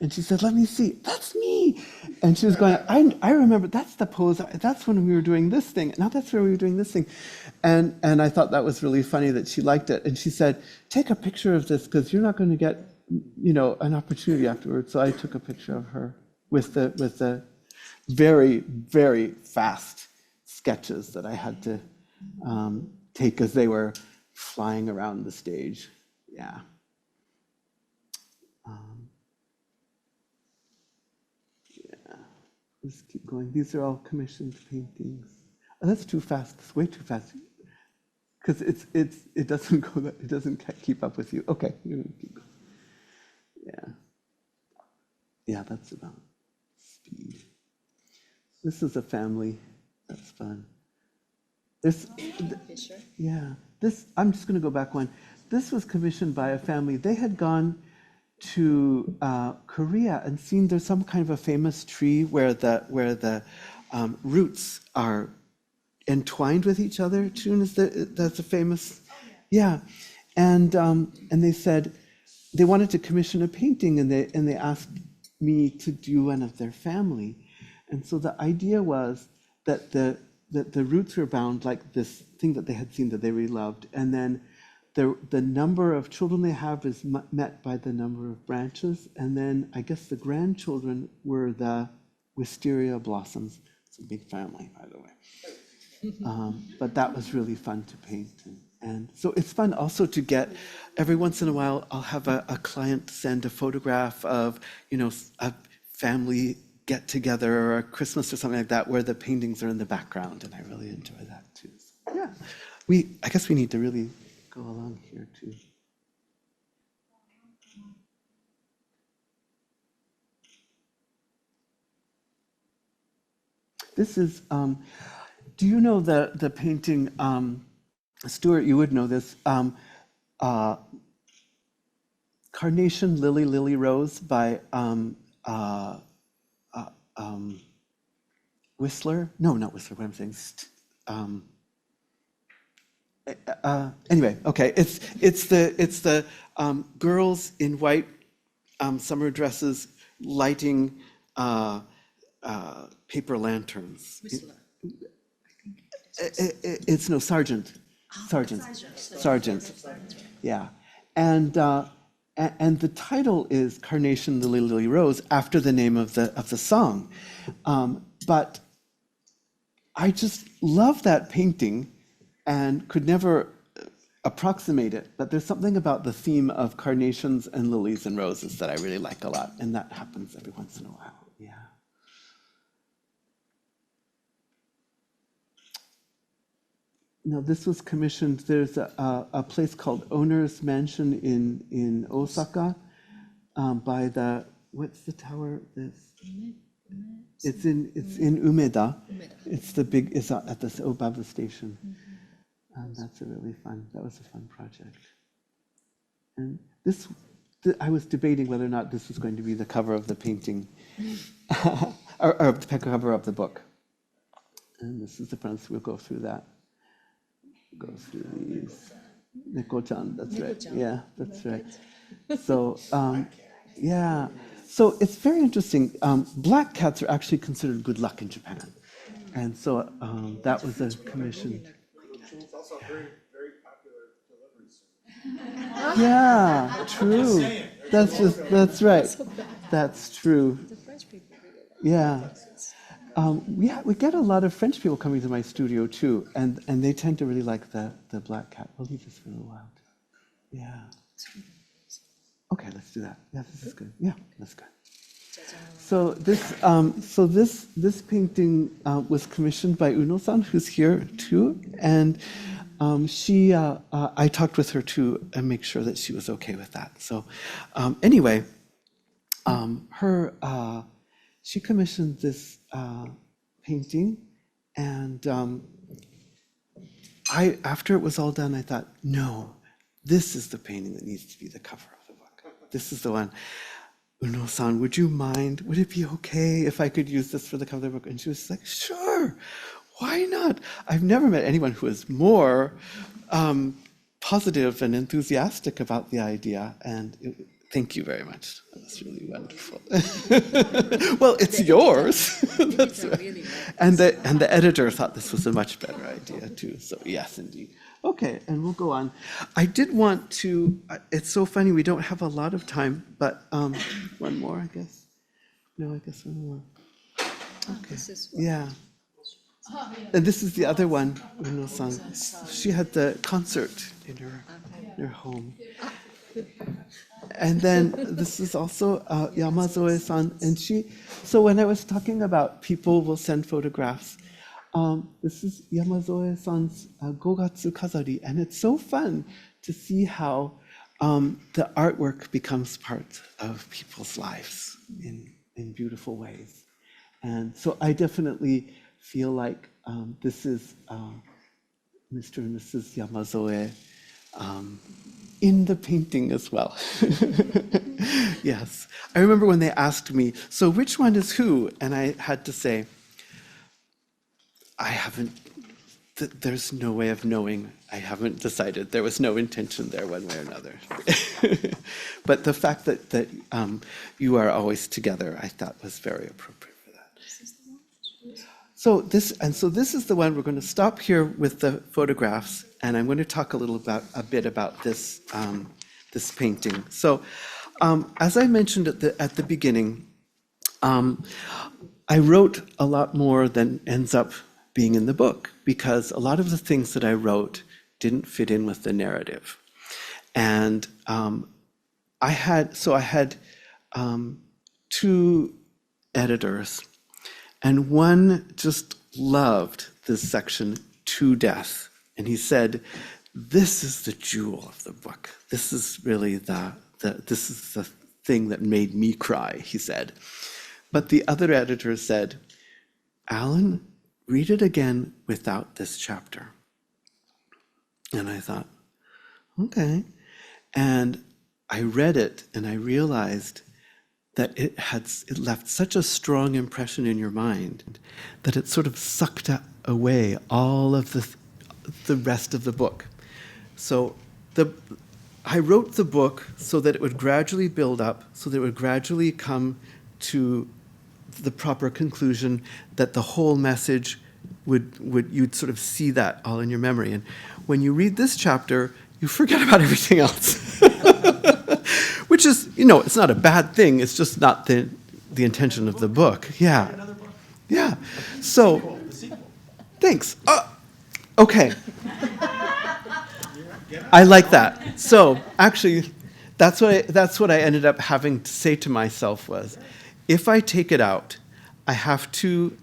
And she said, "Let me see. That's me." And she was going, I remember, that's the pose. That's when we were doing this thing. Now that's where we were doing this thing. And I thought that was really funny that she liked it. And she said, "Take a picture of this because you're not going to get, an opportunity afterwards." So I took a picture of her with the very, very fast sketches that I had to take as they were flying around the stage. Yeah. Let's keep going. These are all commissioned paintings. Oh, that's too fast. It's way too fast. Because it doesn't go. It doesn't keep up with you. Okay, you're gonna keep going. Yeah, that's about speed. This is a family. That's fun. Fisher. Yeah. I'm just gonna go back one. This was commissioned by a family. They had gone to Korea and seen there's some kind of a famous tree where the roots are entwined with each other. That's a famous, yeah. And they said they wanted to commission a painting, and they asked me to do one of their family. And so the idea was that the roots were bound like this thing that they had seen that they really loved, and then the number of children they have is met by the number of branches, and then I guess the grandchildren were the wisteria blossoms. It's a big family, by the way. But that was really fun to paint. And so it's fun also to get, every once in a while, I'll have a client send a photograph of, a family get together or a Christmas or something like that where the paintings are in the background, and I really enjoy that too. So, yeah, I guess we need to really go along here too. This is, do you know the painting, Stuart, you would know this, Carnation, Lily, Lily, Rose by Whistler? No, not Whistler, what I'm saying. Anyway, okay, it's the girls in white summer dresses lighting paper lanterns. Whistler. It's no Sargent. Sargent. Yeah, and the title is Carnation, Lily, Lily, Rose, after the name of the song, but I just love that painting and could never approximate it, but there's something about the theme of carnations and lilies and roses that I really like a lot, and that happens every once in a while. Yeah. Now this was commissioned. There's a place called Owner's Mansion in Osaka by what's the tower? It's in Umeda. It's the big. It's at the above the station. That's that was a fun project. And I was debating whether or not this was going to be the cover of the painting, or the cover of the book. And this is the front, so we'll go through that. Go through these. Neko-chan, that's right. Yeah, that's right. So, yeah. So it's very interesting. Black cats are actually considered good luck in Japan. And so that was a commission. It's also a very, very popular delivery service. Yeah, true. That's right. That's true. The French people really like Yeah. We get a lot of French people coming to my studio too, and they tend to really like the black cat. We'll leave this for a little while. Yeah. Okay, let's do that. Yeah, this is good. Yeah, that's good. So this painting was commissioned by Uno-san, who's here too, and she I talked with her too and make sure that she was okay with that. So anyway, she commissioned this painting, and after it was all done, I thought, no, this is the painting that needs to be the cover of the book. This is the one. Uno-san, would you mind? Would it be okay if I could use this for the cover of the book? And she was like, sure, why not? I've never met anyone who is more positive and enthusiastic about the idea, and thank you very much. That was really wonderful. Well, it's yours. That's right. really And the editor thought this was a much better idea too. So yes, indeed. Okay, and we'll go on. I did want to. It's so funny. We don't have a lot of time, but one more, I guess. No, I guess one more. Okay. This is what- Yeah. And this is the other one, Uno-san. She had the concert in her home. And then this is also Yamazoe-san, and so when I was talking about people will send photographs, this is Yamazoe-san's Gogatsu Kazari, and it's so fun to see how the artwork becomes part of people's lives in beautiful ways. And so I definitely feel like this is Mr. and Mrs. Yamazoe in the painting as well. Yes. I remember when they asked me, so which one is who? And I had to say, there's no way of knowing. I haven't decided. There was no intention there one way or another. But the fact that you are always together, I thought was very appropriate for that. So this is the one. We're going to stop here with the photographs, and I'm going to talk a bit about this this painting. So, as I mentioned at the beginning, I wrote a lot more than ends up being in the book, because a lot of the things that I wrote didn't fit in with the narrative, and I had two editors. And one just loved this section to death. And he said, this is the jewel of the book. This is really this is the thing that made me cry, he said. But the other editor said, Allan, read it again without this chapter. And I thought, okay. And I read it and I realized that it left such a strong impression in your mind that it sort of sucked away all of the rest of the book. So I wrote the book so that it would gradually build up, so that it would gradually come to the proper conclusion, that the whole message you'd sort of see that all in your memory. And when you read this chapter, you forget about everything else. Which is, it's not a bad thing. It's just not the intention of the book. Yeah. Yeah. So, thanks. Okay. I like that. So, actually, that's what I ended up having to say to myself was, if I take it out, I have to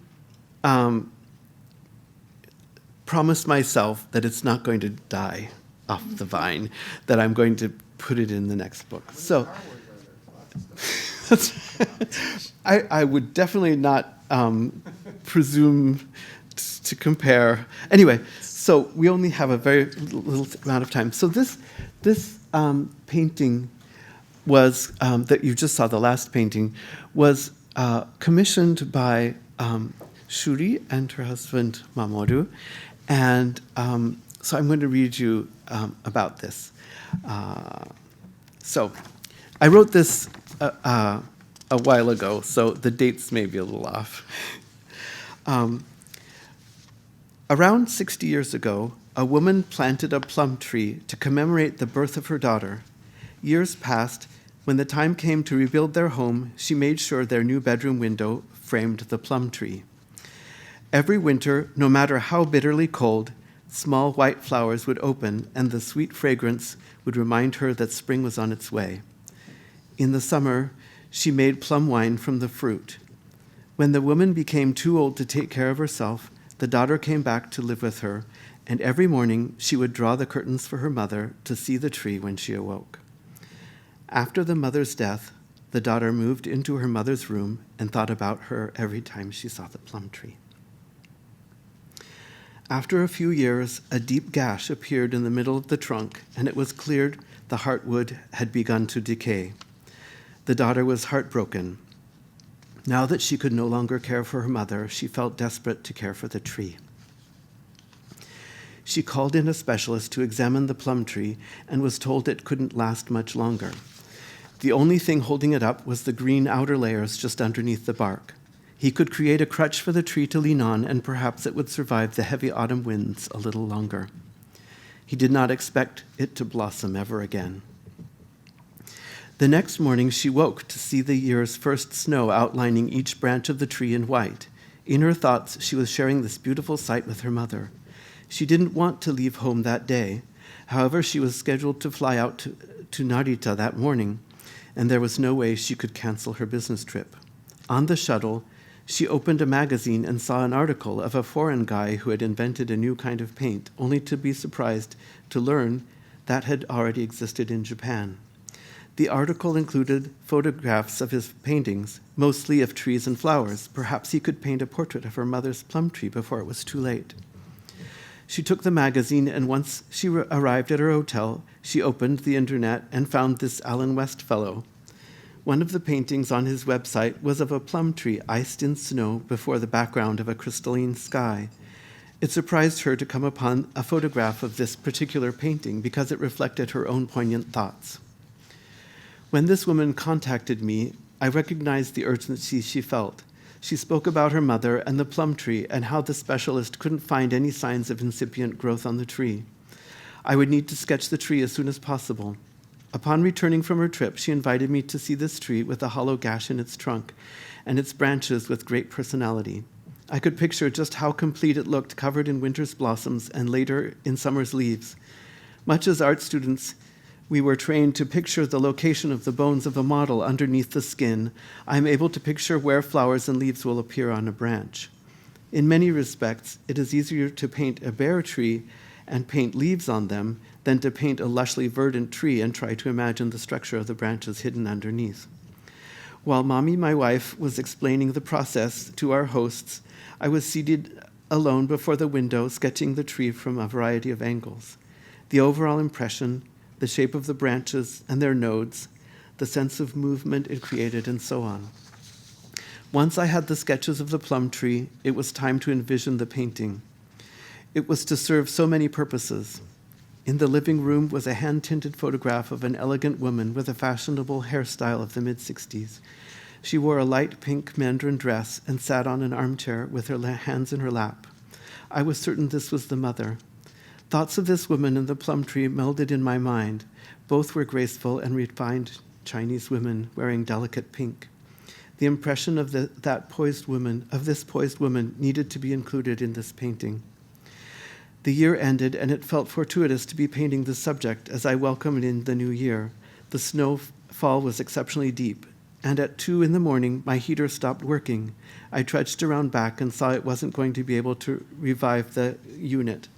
promise myself that it's not going to die off the vine, that I'm going to put it in the next book. So I would definitely not presume to compare. Anyway, so we only have a very little amount of time. So this painting was, that you just saw, the last painting, was commissioned by Shuri and her husband Mamoru. And so I'm going to read you about this. So I wrote this a while ago, so the dates may be a little off. Around 60 years ago, A woman planted a plum tree to commemorate the birth of her daughter. Years passed. When the time came to rebuild their home, she made sure their new bedroom window framed the plum tree. Every winter, no matter how bitterly cold, small white flowers would open, and the sweet fragrance would remind her that spring was on its way. In the summer, she made plum wine from the fruit. When the woman became too old to take care of herself, the daughter came back to live with her, and every morning she would draw the curtains for her mother to see the tree when she awoke. After the mother's death, the daughter moved into her mother's room and thought about her every time she saw the plum tree. After a few years, a deep gash appeared in the middle of the trunk, and it was clear the heartwood had begun to decay. The daughter was heartbroken. Now that she could no longer care for her mother, she felt desperate to care for the tree. She called in a specialist to examine the plum tree and was told it couldn't last much longer. The only thing holding it up was the green outer layers just underneath the bark. He could create a crutch for the tree to lean on, and perhaps it would survive the heavy autumn winds a little longer. He did not expect it to blossom ever again. The next morning, she woke to see the year's first snow outlining each branch of the tree in white. In her thoughts, she was sharing this beautiful sight with her mother. She didn't want to leave home that day. However, she was scheduled to fly out to Narita that morning, and there was no way she could cancel her business trip. On the shuttle, she opened a magazine and saw an article of a foreign guy who had invented a new kind of paint, only to be surprised to learn that had already existed in Japan. The article included photographs of his paintings, mostly of trees and flowers. Perhaps he could paint a portrait of her mother's plum tree before it was too late. She took the magazine, and once she arrived at her hotel, she opened the internet and found this Allan West fellow. One of the paintings on his website was of a plum tree iced in snow before the background of a crystalline sky. It surprised her to come upon a photograph of this particular painting because it reflected her own poignant thoughts. When this woman contacted me, I recognized the urgency she felt. She spoke about her mother and the plum tree and how the specialist couldn't find any signs of incipient growth on the tree. I would need to sketch the tree as soon as possible. Upon returning from her trip, she invited me to see this tree with a hollow gash in its trunk and its branches with great personality. I could picture just how complete it looked, covered in winter's blossoms and later in summer's leaves. Much as art students, we were trained to picture the location of the bones of a model underneath the skin. I am able to picture where flowers and leaves will appear on a branch. In many respects, it is easier to paint a bare tree and paint leaves on them than to paint a lushly verdant tree and try to imagine the structure of the branches hidden underneath. While Mommy, my wife, was explaining the process to our hosts, I was seated alone before the window, sketching the tree from a variety of angles. The overall impression, the shape of the branches and their nodes, the sense of movement it created, and so on. Once I had the sketches of the plum tree, it was time to envision the painting. It was to serve so many purposes. In the living room was a hand-tinted photograph of an elegant woman with a fashionable hairstyle of the mid-60s. She wore a light pink mandarin dress and sat on an armchair with her hands in her lap. I was certain this was the mother. Thoughts of this woman and the plum tree melded in my mind. Both were graceful and refined Chinese women wearing delicate pink. The impression of this poised woman needed to be included in this painting. The year ended, and it felt fortuitous to be painting this subject as I welcomed in the new year. The snowfall was exceptionally deep, and at 2 a.m, my heater stopped working. I trudged around back and saw it wasn't going to be able to revive the unit.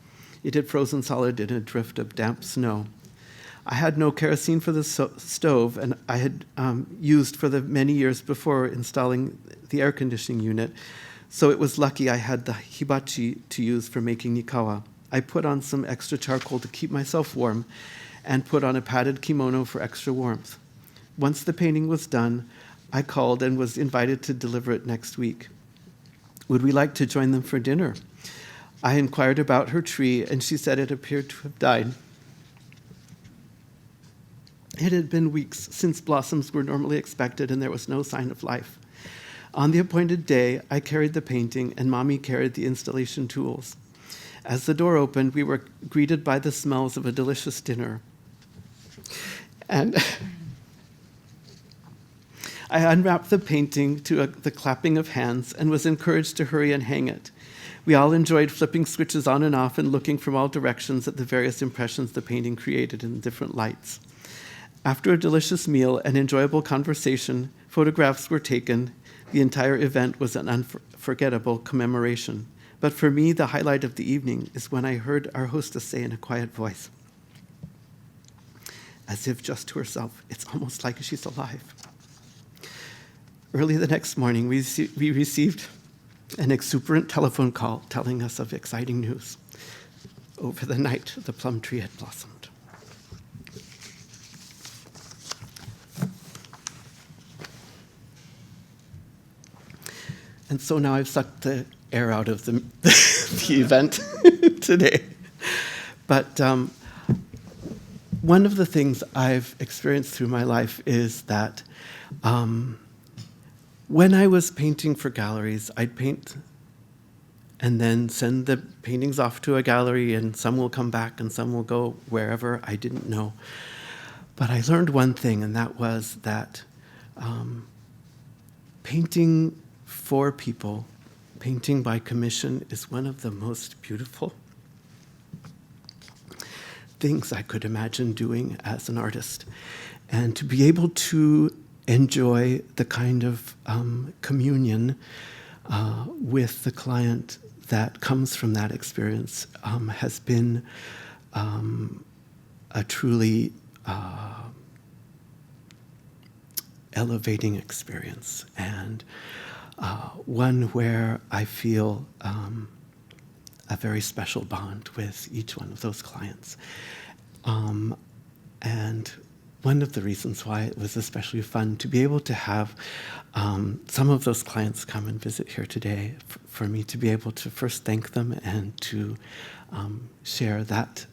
It had frozen solid in a drift of damp snow. I had no kerosene for the stove, and I had used for the many years before installing the air conditioning unit, so it was lucky I had the hibachi to use for making nikawa. I put on some extra charcoal to keep myself warm and put on a padded kimono for extra warmth. Once the painting was done, I called and was invited to deliver it next week. Would we like to join them for dinner? I inquired about her tree, and she said it appeared to have died. It had been weeks since blossoms were normally expected, and there was no sign of life. On the appointed day, I carried the painting, and Mommy carried the installation tools. As the door opened, we were greeted by the smells of a delicious dinner. And I unwrapped the painting to the clapping of hands and was encouraged to hurry and hang it. We all enjoyed flipping switches on and off and looking from all directions at the various impressions the painting created in different lights. After a delicious meal and enjoyable conversation, photographs were taken. The entire event was an unforgettable commemoration. But for me, the highlight of the evening is when I heard our hostess say in a quiet voice, as if just to herself, "It's almost like she's alive." Early the next morning, we received an exuberant telephone call telling us of exciting news. Over the night, the plum tree had blossomed. And so now I've sucked the air out of the event today. But one of the things I've experienced through my life is that when I was painting for galleries, I'd paint and then send the paintings off to a gallery, and some will come back and some will go wherever I didn't know. But I learned one thing, and that was that painting for people, painting by commission, is one of the most beautiful things I could imagine doing as an artist. And to be able to enjoy the kind of communion with the client that comes from that experience has been a truly elevating experience, and one where I feel a very special bond with each one of those clients. And one of the reasons why it was especially fun to be able to have some of those clients come and visit here today, for me to be able to first thank them and to share that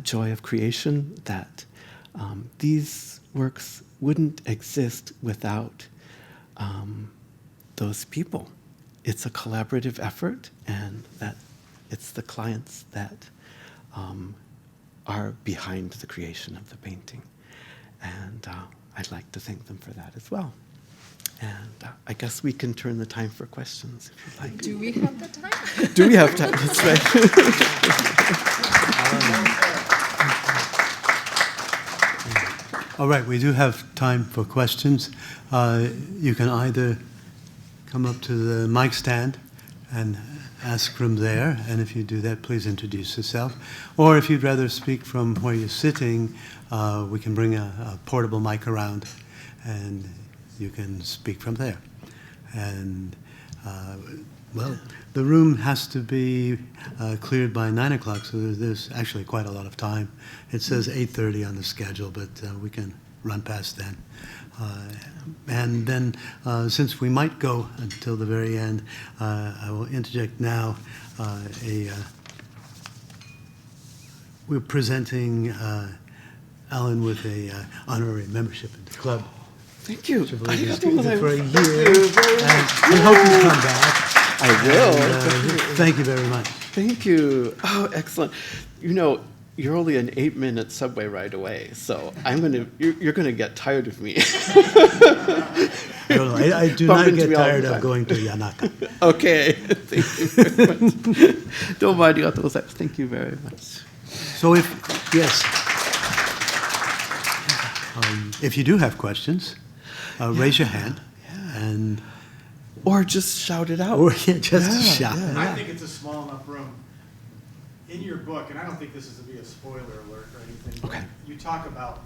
joy of creation, that these works wouldn't exist without those people. It's a collaborative effort, and that it's the clients that are behind the creation of the painting. And I'd like to thank them for that as well. And I guess we can turn the time for questions if you'd like. Do we have the time? Do we have time? That's right. All right, we do have time for questions. You can either come up to the mic stand and ask from there, and if you do that, please introduce yourself. Or if you'd rather speak from where you're sitting, we can bring a portable mic around, and you can speak from there. And, well, the room has to be cleared by 9 o'clock, so there's actually quite a lot of time. It says 8:30 on the schedule, but we can run past then. And then, since we might go until the very end, I will interject now. We're presenting Allan with a honorary membership in the club. Thank you. Which I believe is Arigatou good for a gozaimasu. year. And we hope you come back. I will. And, thank you very much. Thank you. Oh, excellent. You know, you're only an 8-minute subway ride away, so you're gonna get tired of me. No, I do Bump not into get me all the tired of time. going to Yanaka. Okay. Thank you very much. Domo arigatou gozaimasu. Thank you very much. So yes, if you do have questions, raise your hand, and Or just shout it out. or just Yeah, shout. yeah. I think it's a small enough room. In your book, and I don't think this is to be a spoiler alert or anything, but Okay. you talk about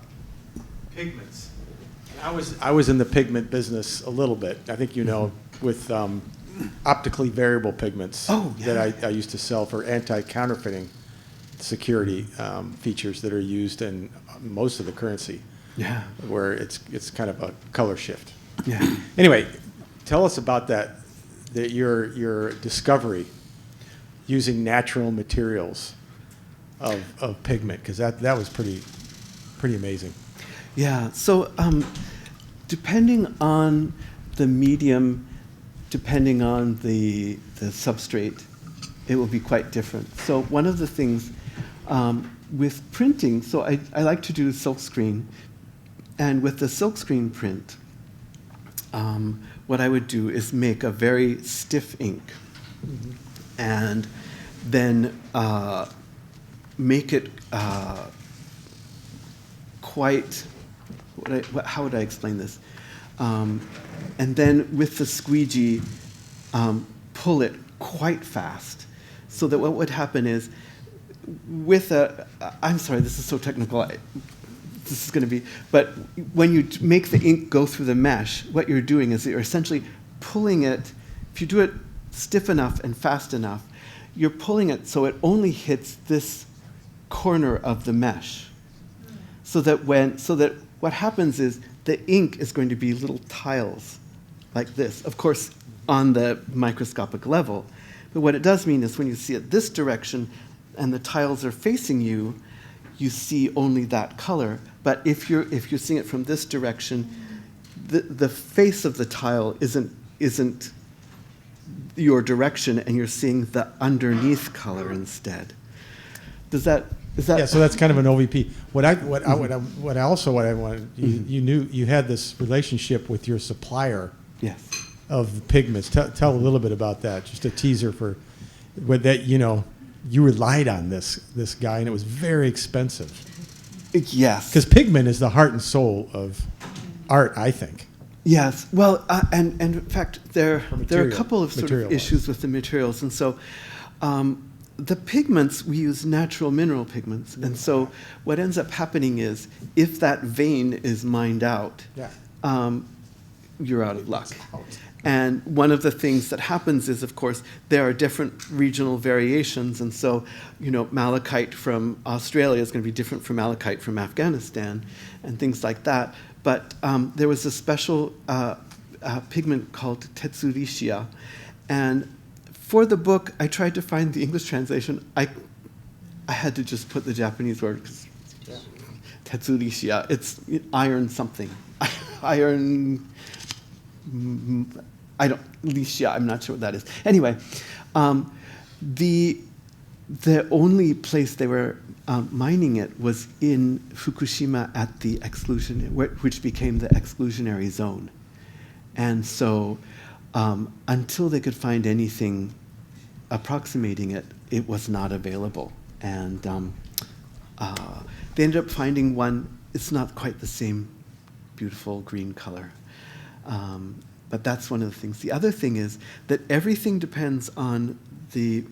pigments. I was in the pigment business a little bit, I think you know, with optically variable pigments. Oh, yeah. That I used to sell for anti-counterfeiting security features that are used in most of the currency, Yeah. where it's kind of a color shift. Yeah. Anyway, tell us about that your discovery using natural materials of pigment, because that was pretty amazing. Yeah. So depending on the medium, depending on the substrate, it will be quite different. So one of the things with printing, so I like to do silkscreen, and with the silkscreen print, what I would do is make a very stiff ink, and then make it quite, how would I explain this? And then with the squeegee, pull it quite fast, so that what would happen is, with a, I'm sorry, this is so technical, this is going to be, but when you make the ink go through the mesh, what you're doing is you're essentially pulling it. If you do it stiff enough and fast enough, you're pulling it so it only hits this corner of the mesh. So that what happens is the ink is going to be little tiles like this, of course, on the microscopic level. But what it does mean is when you see it this direction and the tiles are facing you, you see only that color. But if you're seeing it from this direction, the face of the tile isn't your direction, and you're seeing the underneath color instead. Is that? Yeah, so that's kind of an OVP. What I wanted, you had this relationship with your supplier. Yes. Of the pigments. Tell a little bit about that. Just a teaser for what that, you relied on this guy, and it was very expensive. Yes. Because pigment is the heart and soul of art, I think. Yes. Well, and in fact, there are a couple of sort of issues with the materials, and so the pigments, we use natural mineral pigments, and so what ends up happening is if that vein is mined out, you're out of luck. And one of the things that happens is, of course, there are different regional variations, and so, malachite from Australia is going to be different from malachite from Afghanistan, and things like that. But there was a special pigment called tetsurishia, and for the book, I tried to find the English translation. I had to just put the Japanese word, because tetsurishia, it's iron something. Iron, Licia, I'm not sure what that is. Anyway, the only place they were mining it was in Fukushima at the exclusion, which became the exclusionary zone. And so until they could find anything approximating it, it was not available. And they ended up finding one. It's not quite the same beautiful green color. But that's one of the things. The other thing is that everything depends on the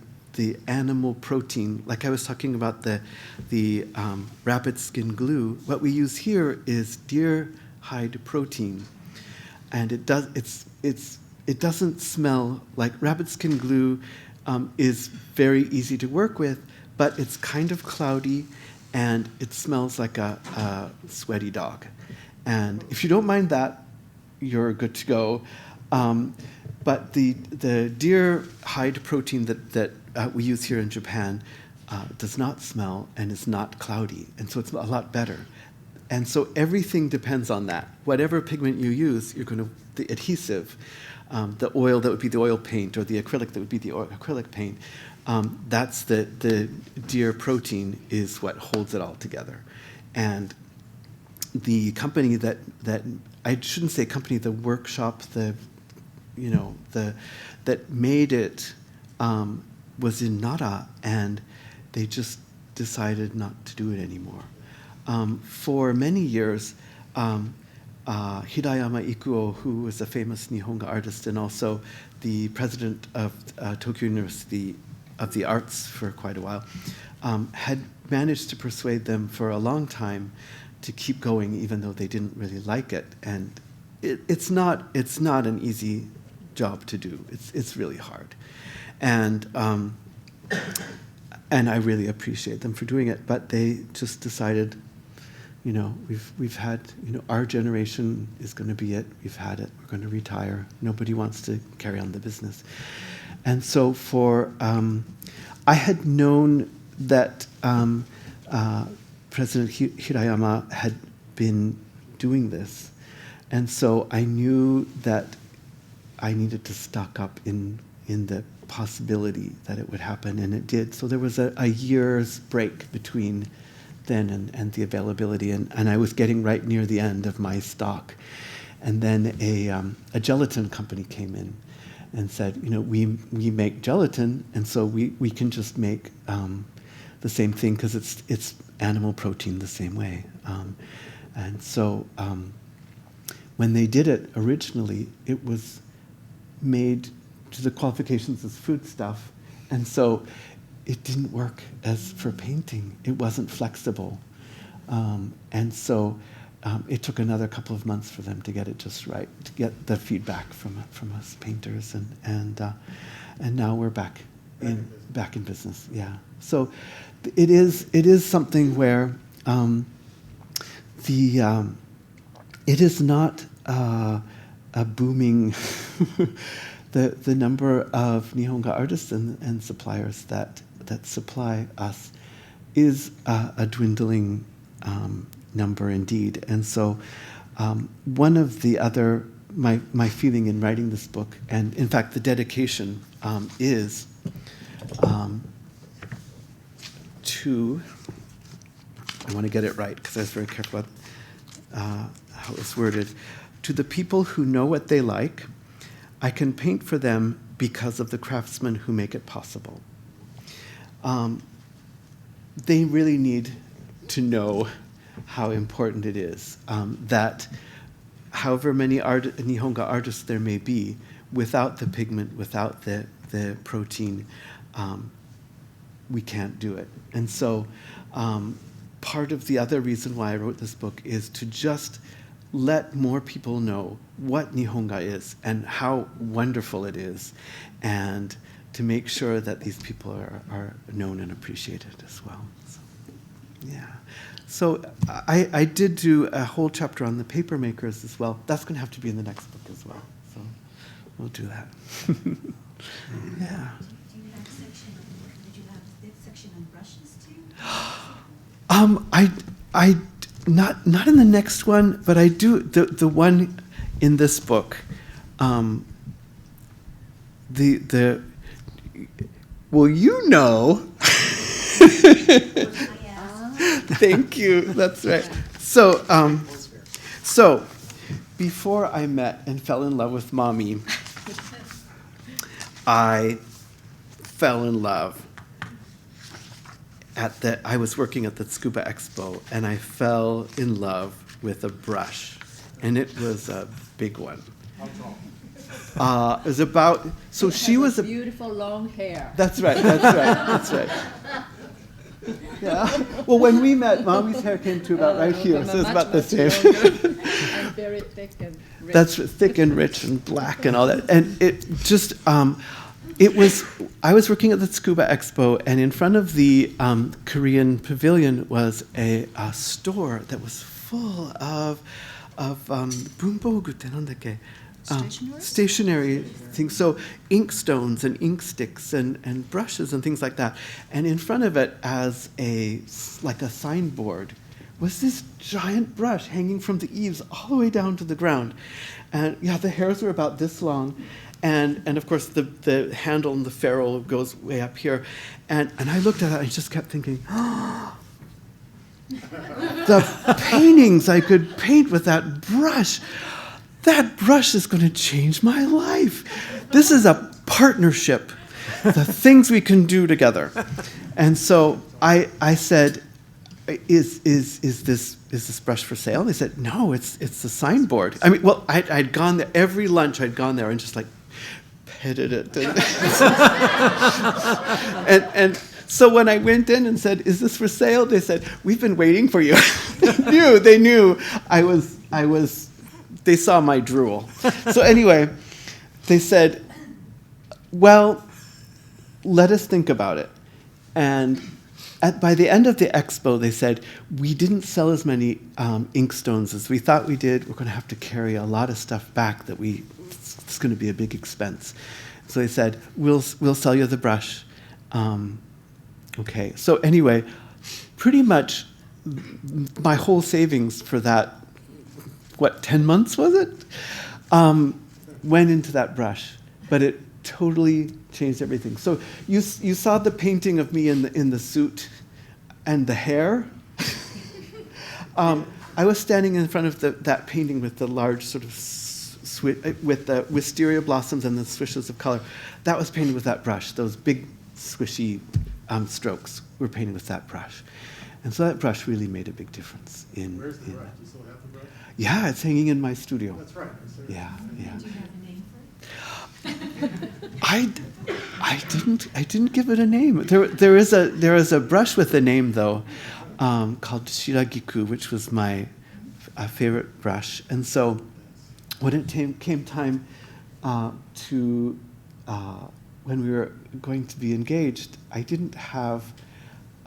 animal protein. Like I was talking about the rabbit skin glue. What we use here is deer hide protein, and it doesn't smell like rabbit skin glue. Is very easy to work with, but it's kind of cloudy, and it smells like a sweaty dog. And if you don't mind that, you're good to go. But the deer hide protein that we use here in Japan does not smell and is not cloudy, and so it's a lot better. And so everything depends on that. Whatever pigment you use, the adhesive, the oil that would be the oil paint, or the acrylic that would be the acrylic paint, that's the deer protein is what holds it all together. And the company that I shouldn't say company, the workshop, that made it was in Nara, and they just decided not to do it anymore. For many years, Hirayama Ikuo, who was a famous Nihonga artist and also the president of Tokyo University of the Arts for quite a while, had managed to persuade them for a long time to keep going, even though they didn't really like it. And it's not an easy job to do. It's really hard, and I really appreciate them for doing it. But they just decided, we've had, our generation is going to be it. We've had it. We're going to retire. Nobody wants to carry on the business. And so I had known that President Hirayama had been doing this. And so I knew that I needed to stock up in the possibility that it would happen, and it did. So there was a year's break between then and the availability, and I was getting right near the end of my stock. And then a gelatin company came in and said, we make gelatin, and so we can just make the same thing because it's animal protein the same way. And so when they did it originally, it was made to the qualifications as foodstuff, and so it didn't work as for painting. It wasn't flexible, and so it took another couple of months for them to get it just right, to get the feedback from us painters, and now we're back in business. Yeah, so it is something where it is not a booming. The number of Nihonga artists and suppliers that supply us is a dwindling number indeed. And so one of the other, my feeling in writing this book, and in fact the dedication is to, I want to get it right because I was very careful about how it was worded, to the people who know what they like. I can paint for them because of the craftsmen who make it possible. They really need to know how important it is that however many Nihonga artists there may be, without the pigment, without the protein, we can't do it. And so part of the other reason why I wrote this book is to just let more people know what Nihonga is and how wonderful it is, and to make sure that these people are known and appreciated as well. So, yeah. So I did do a whole chapter on the paper makers as well. That's going to have to be in the next book as well. So we'll do that. Yeah. Did you have a section on brushes too? I not in the next one, but I do the one in this book. Well, you know. Thank you. That's right. So before I met and fell in love with Mommy, I fell in love I was working at the Scuba Expo, and I fell in love with a brush, and it was a big one. It was about, so she was a beautiful long hair. That's right. Yeah. Well, when we met, Mommy's hair came to about right here, so it's about the same. And very thick and rich. That's thick and rich and black and all that, and it just. I was working at the Scuba Expo, and in front of the Korean pavilion was a store that was full of stationery things, so ink stones and ink sticks and brushes and things like that. And in front of it, as like a signboard, was this giant brush hanging from the eaves all the way down to the ground. And yeah, the hairs were about this long. And of course, the handle and the ferrule goes way up here. And I looked at it, and I just kept thinking, the paintings I could paint with that brush is going to change my life. This is a partnership, the things we can do together. And so I said, is this brush for sale? And they said, no, it's the signboard. I mean, well, I'd gone there, every lunch I'd gone there and just like, petted it. And so when I went in and said, is this for sale? They said, we've been waiting for you. They knew they saw my drool. So anyway, they said, well, let us think about it. And by the end of the expo, they said, we didn't sell as many ink stones as we thought we did. We're going to have to carry a lot of stuff back it's going to be a big expense. So they said, we'll sell you the brush. Okay. So anyway, pretty much my whole savings for that, 10 months was it? Went into that brush. But it totally changed everything. So you saw the painting of me in the suit and the hair. I was standing in front of that painting with the large sort of with the wisteria blossoms and the swishes of color. That was painted with that brush. Those big swishy strokes were painted with that brush. And so that brush really made a big difference. Where's the brush? Do you still have the brush? Yeah, it's hanging in my studio. That's right. Yeah. Do you have a name for it? I didn't give it a name. There is a brush with a name though, called Shiragiku, which was my favorite brush. And so when it came time to when we were going to be engaged, I didn't have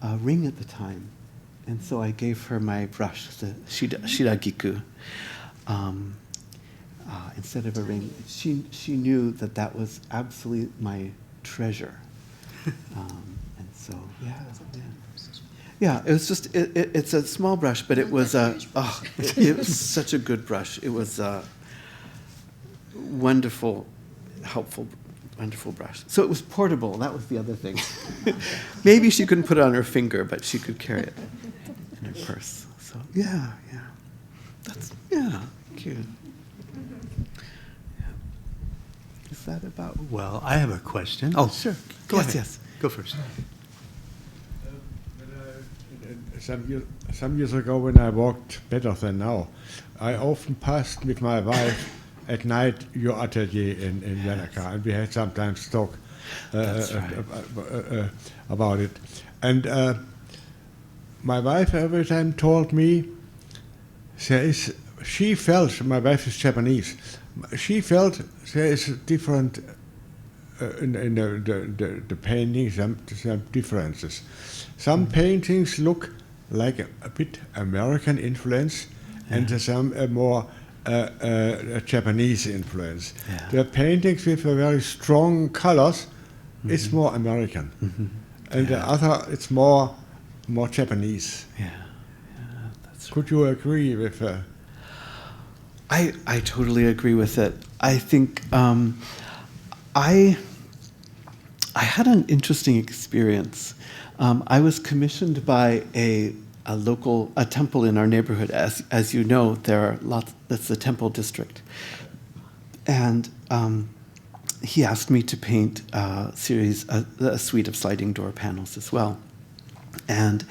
a ring at the time, and so I gave her my brush, the Shiragiku. Instead of a ring, she knew that was absolutely my treasure, and so yeah. It was just it's a small brush, but it was it was such a good brush. It was a wonderful, helpful, wonderful brush. So it was portable. That was the other thing. Maybe she couldn't put it on her finger, but she could carry it in her purse. So yeah, that's cute. Is that about? Well, I have a question. Oh, Sure. Go ahead. Yes. Go first. Some years ago, when I walked better than now, I often passed with my wife at night your atelier in Yanaka, and we had sometimes talk about it. And my wife every time told me she felt, my wife is Japanese, she felt there is a different in the paintings, some differences. Some paintings look like a bit American influence, and some more Japanese influence. Yeah. The paintings with a very strong colors, it's more American, and the other it's more Japanese. Yeah, that's right. Could you agree with? I totally agree with it. I think I had an interesting experience. I was commissioned by a temple in our neighborhood. As you know, there are lots. That's the temple district, and he asked me to paint a suite of sliding door panels as well, and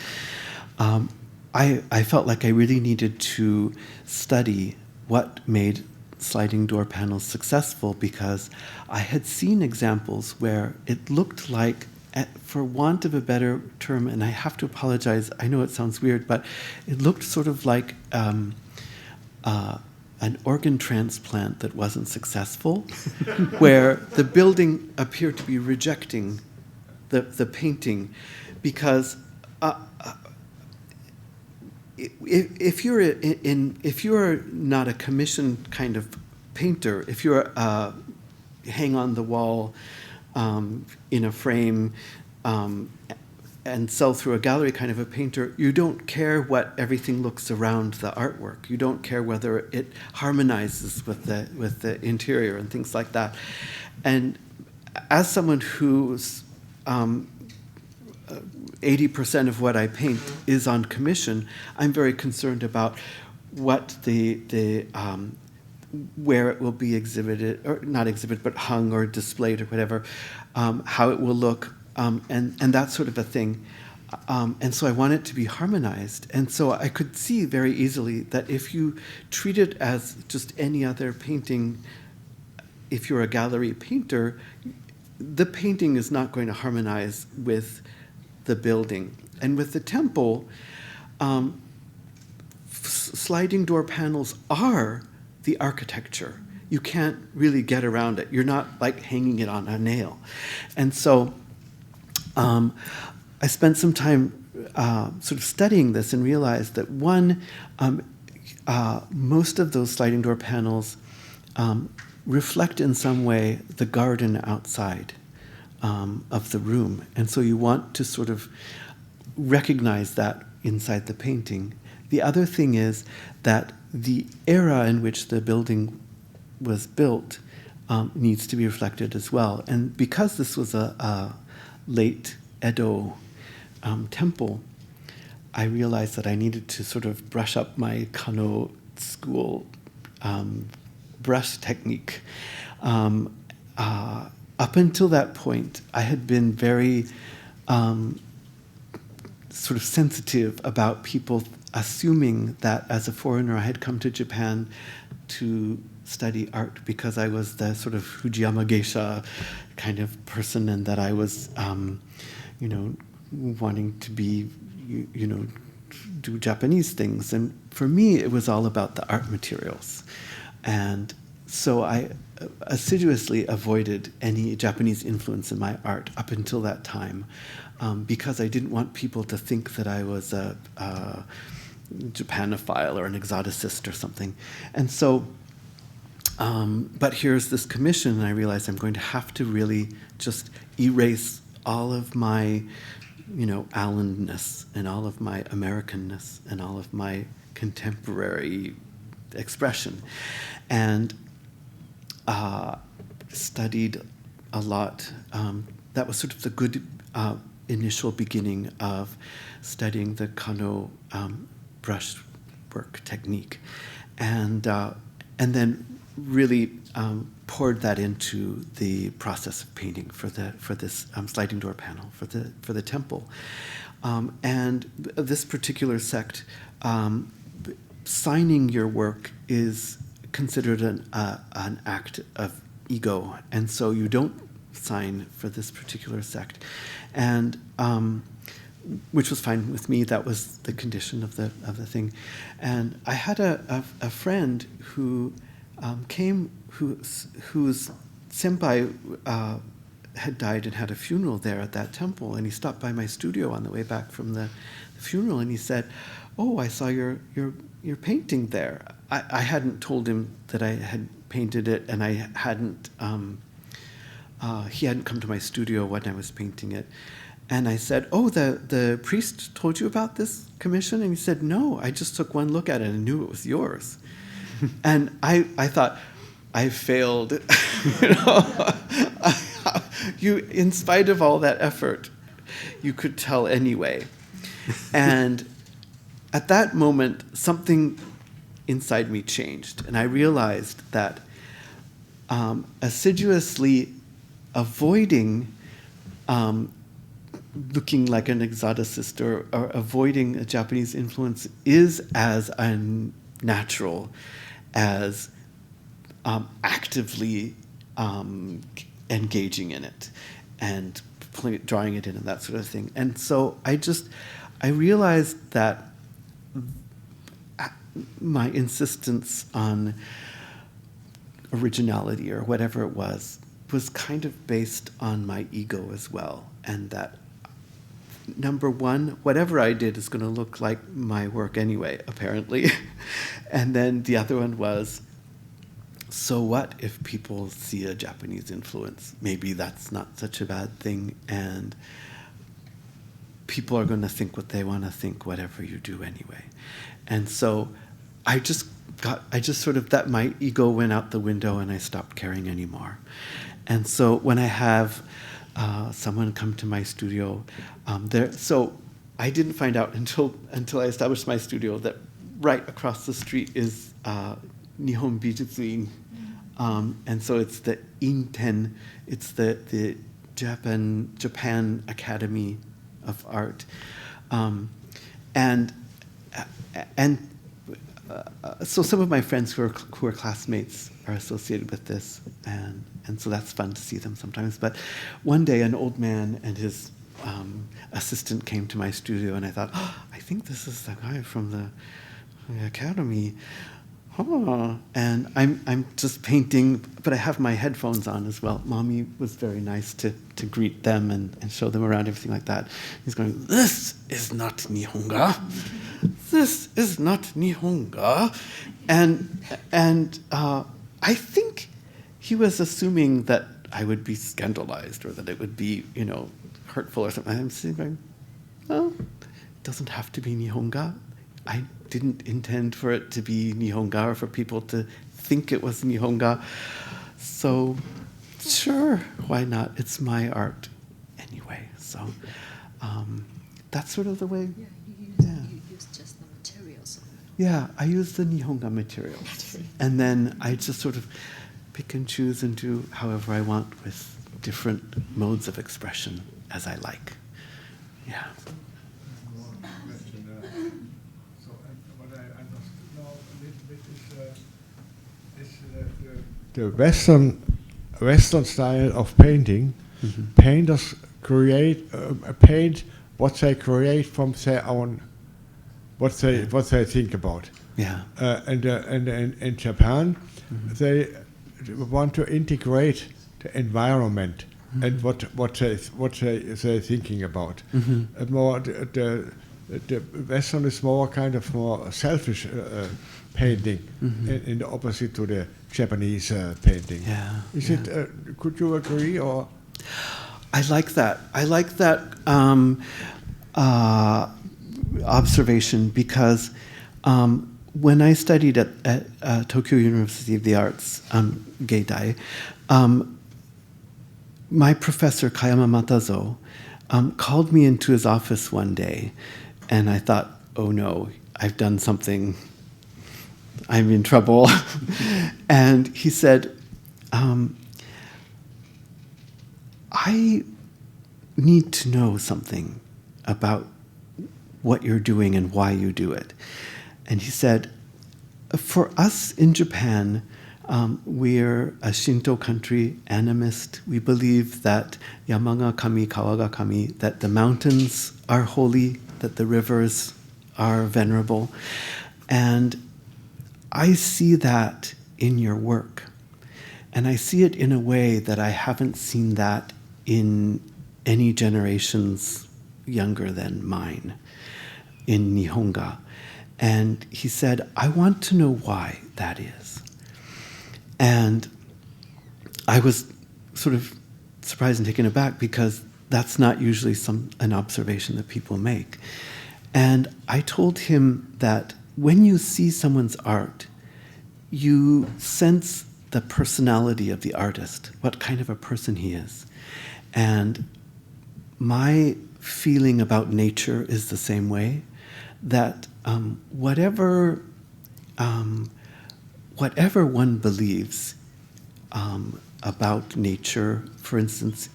I felt like I really needed to study what made sliding door panels successful, because I had seen examples where it looked like, for want of a better term, and I have to apologize, I know it sounds weird, but it looked sort of like an organ transplant that wasn't successful, where the building appeared to be rejecting the painting, because if you're not a commissioned kind of painter, if you're hang on the wall in a frame and sell through a gallery kind of a painter, you don't care what everything looks around the artwork. You don't care whether it harmonizes with the interior and things like that. And as someone who's 80% of what I paint is on commission, I'm very concerned about what where it will be exhibited, or not exhibited, but hung or displayed or whatever, how it will look, and that sort of a thing. And so I want it to be harmonized. And so I could see very easily that if you treat it as just any other painting, if you're a gallery painter, the painting is not going to harmonize with the building. And with the temple, sliding door panels are the architecture. You can't really get around it. You're not like hanging it on a nail. And so I spent some time sort of studying this and realized that most of those sliding door panels reflect in some way the garden outside of the room. And so you want to sort of recognize that inside the painting. The other thing is that the era in which the building was built needs to be reflected as well. And because this was a late Edo temple, I realized that I needed to sort of brush up my Kano school brush technique. Up until that point, I had been very sort of sensitive about people assuming that as a foreigner I had come to Japan to study art because I was the sort of Fujiyama geisha kind of person, and that I was, wanting to be, do Japanese things. And for me, it was all about the art materials. And so I assiduously avoided any Japanese influence in my art up until that time, because I didn't want people to think that I was a Japanophile or an exoticist or something. And so, but here's this commission, and I realized I'm going to have to really just erase all of my, Allanness and all of my Americanness and all of my contemporary expression. And studied a lot. That was sort of the good initial beginning of studying the Kano brushwork technique, and then really poured that into the process of painting for this sliding door panel for the temple. And this particular sect, signing your work is considered an act of ego, and so you don't sign for this particular sect, and which was fine with me. That was the condition of the thing. And I had a friend who came, whose senpai had died and had a funeral there at that temple, and he stopped by my studio on the way back from the funeral, and he said, "Oh, I saw your painting there." I hadn't told him that I had painted it, and I hadn't. He hadn't come to my studio when I was painting it, and I said, "Oh, the priest told you about this commission?" And he said, "No, I just took one look at it and knew it was yours." And I thought, I failed. You, in spite of all that effort, you could tell anyway. And at that moment, something inside me changed, and I realized that assiduously avoiding looking like an exoticist or avoiding a Japanese influence is as unnatural as actively engaging in it and drawing it in and that sort of thing. And so I realized that my insistence on originality or whatever it was kind of based on my ego as well, and that number one, whatever I did is going to look like my work anyway, apparently. And then the other one was, so what if people see a Japanese influence? Maybe that's not such a bad thing, and people are going to think what they want to think, whatever you do anyway. And so I just sort of, that my ego went out the window and I stopped caring anymore. And so when I have someone come to my studio, so I didn't find out until I established my studio that right across the street is Nihon Bijutsu-in. And so it's the Inten, it's the Japan Academy of Art. So some of my friends who are classmates are associated with this, and so that's fun to see them sometimes. But one day, an old man and his assistant came to my studio, and I thought, oh, I think this is the guy from the academy. Oh, and I'm just painting, but I have my headphones on as well. Mommy was very nice to greet them and show them around, everything like that. He's going, "This is not Nihonga. This is not Nihonga." And I think he was assuming that I would be scandalized or that it would be, hurtful or something. I'm sitting going, well, it doesn't have to be Nihonga. I didn't intend for it to be Nihonga or for people to think it was Nihonga. So, sure, why not? It's my art anyway. So, that's sort of the way. Yeah, you use just the materials. Yeah, I use the Nihonga materials. And then I just sort of pick and choose and do however I want with different modes of expression as I like. Yeah. The Western style of painting, painters paint what they create from their own, what they think about. Yeah. And in Japan, they want to integrate the environment and what they're thinking about. More the Western is more kind of more selfish painting, in the opposite to the Japanese painting. Yeah. Is it? Could you agree or? I like that. I like that observation because when I studied at Tokyo University of the Arts, Geidai, my professor, Kayama Matazo, called me into his office one day, and I thought, oh no, I've done something, I'm in trouble. And he said, I need to know something about what you're doing and why you do it. And he said, for us in Japan, we're a Shinto country, animist. We believe that Yamaga Kami, Kawaga Kami, that the mountains are holy, that the rivers are venerable. And I see that in your work. And I see it in a way that I haven't seen that in any generations younger than mine, in Nihonga. And he said, I want to know why that is. And I was sort of surprised and taken aback because that's not usually an observation that people make. And I told him that when you see someone's art, you sense the personality of the artist, what kind of a person he is. And my feeling about nature is the same way, that whatever one believes about nature, for instance,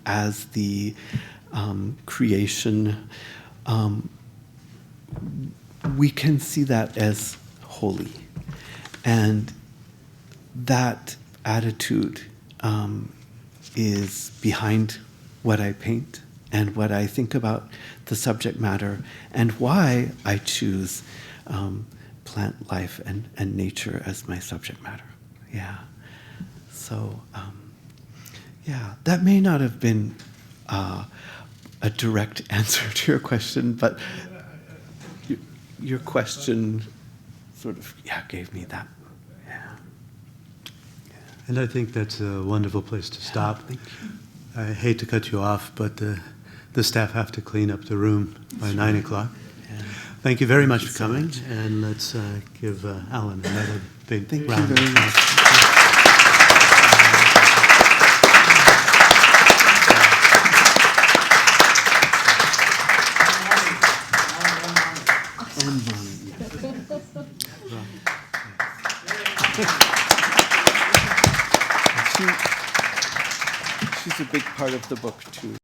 as the creation, we can see that as holy. And that attitude is behind what I paint and what I think about the subject matter and why I choose plant life and nature as my subject matter. Yeah. So, yeah, that may not have been a direct answer to your question, but your question sort of, gave me that. Yeah. And I think that's a wonderful place to stop. Thank you. I hate to cut you off, but the staff have to clean up the room by 9 o'clock. Yeah. Thank you very much for coming, and let's give Allan another big Thank round you of very applause. much. She's a big part of the book too.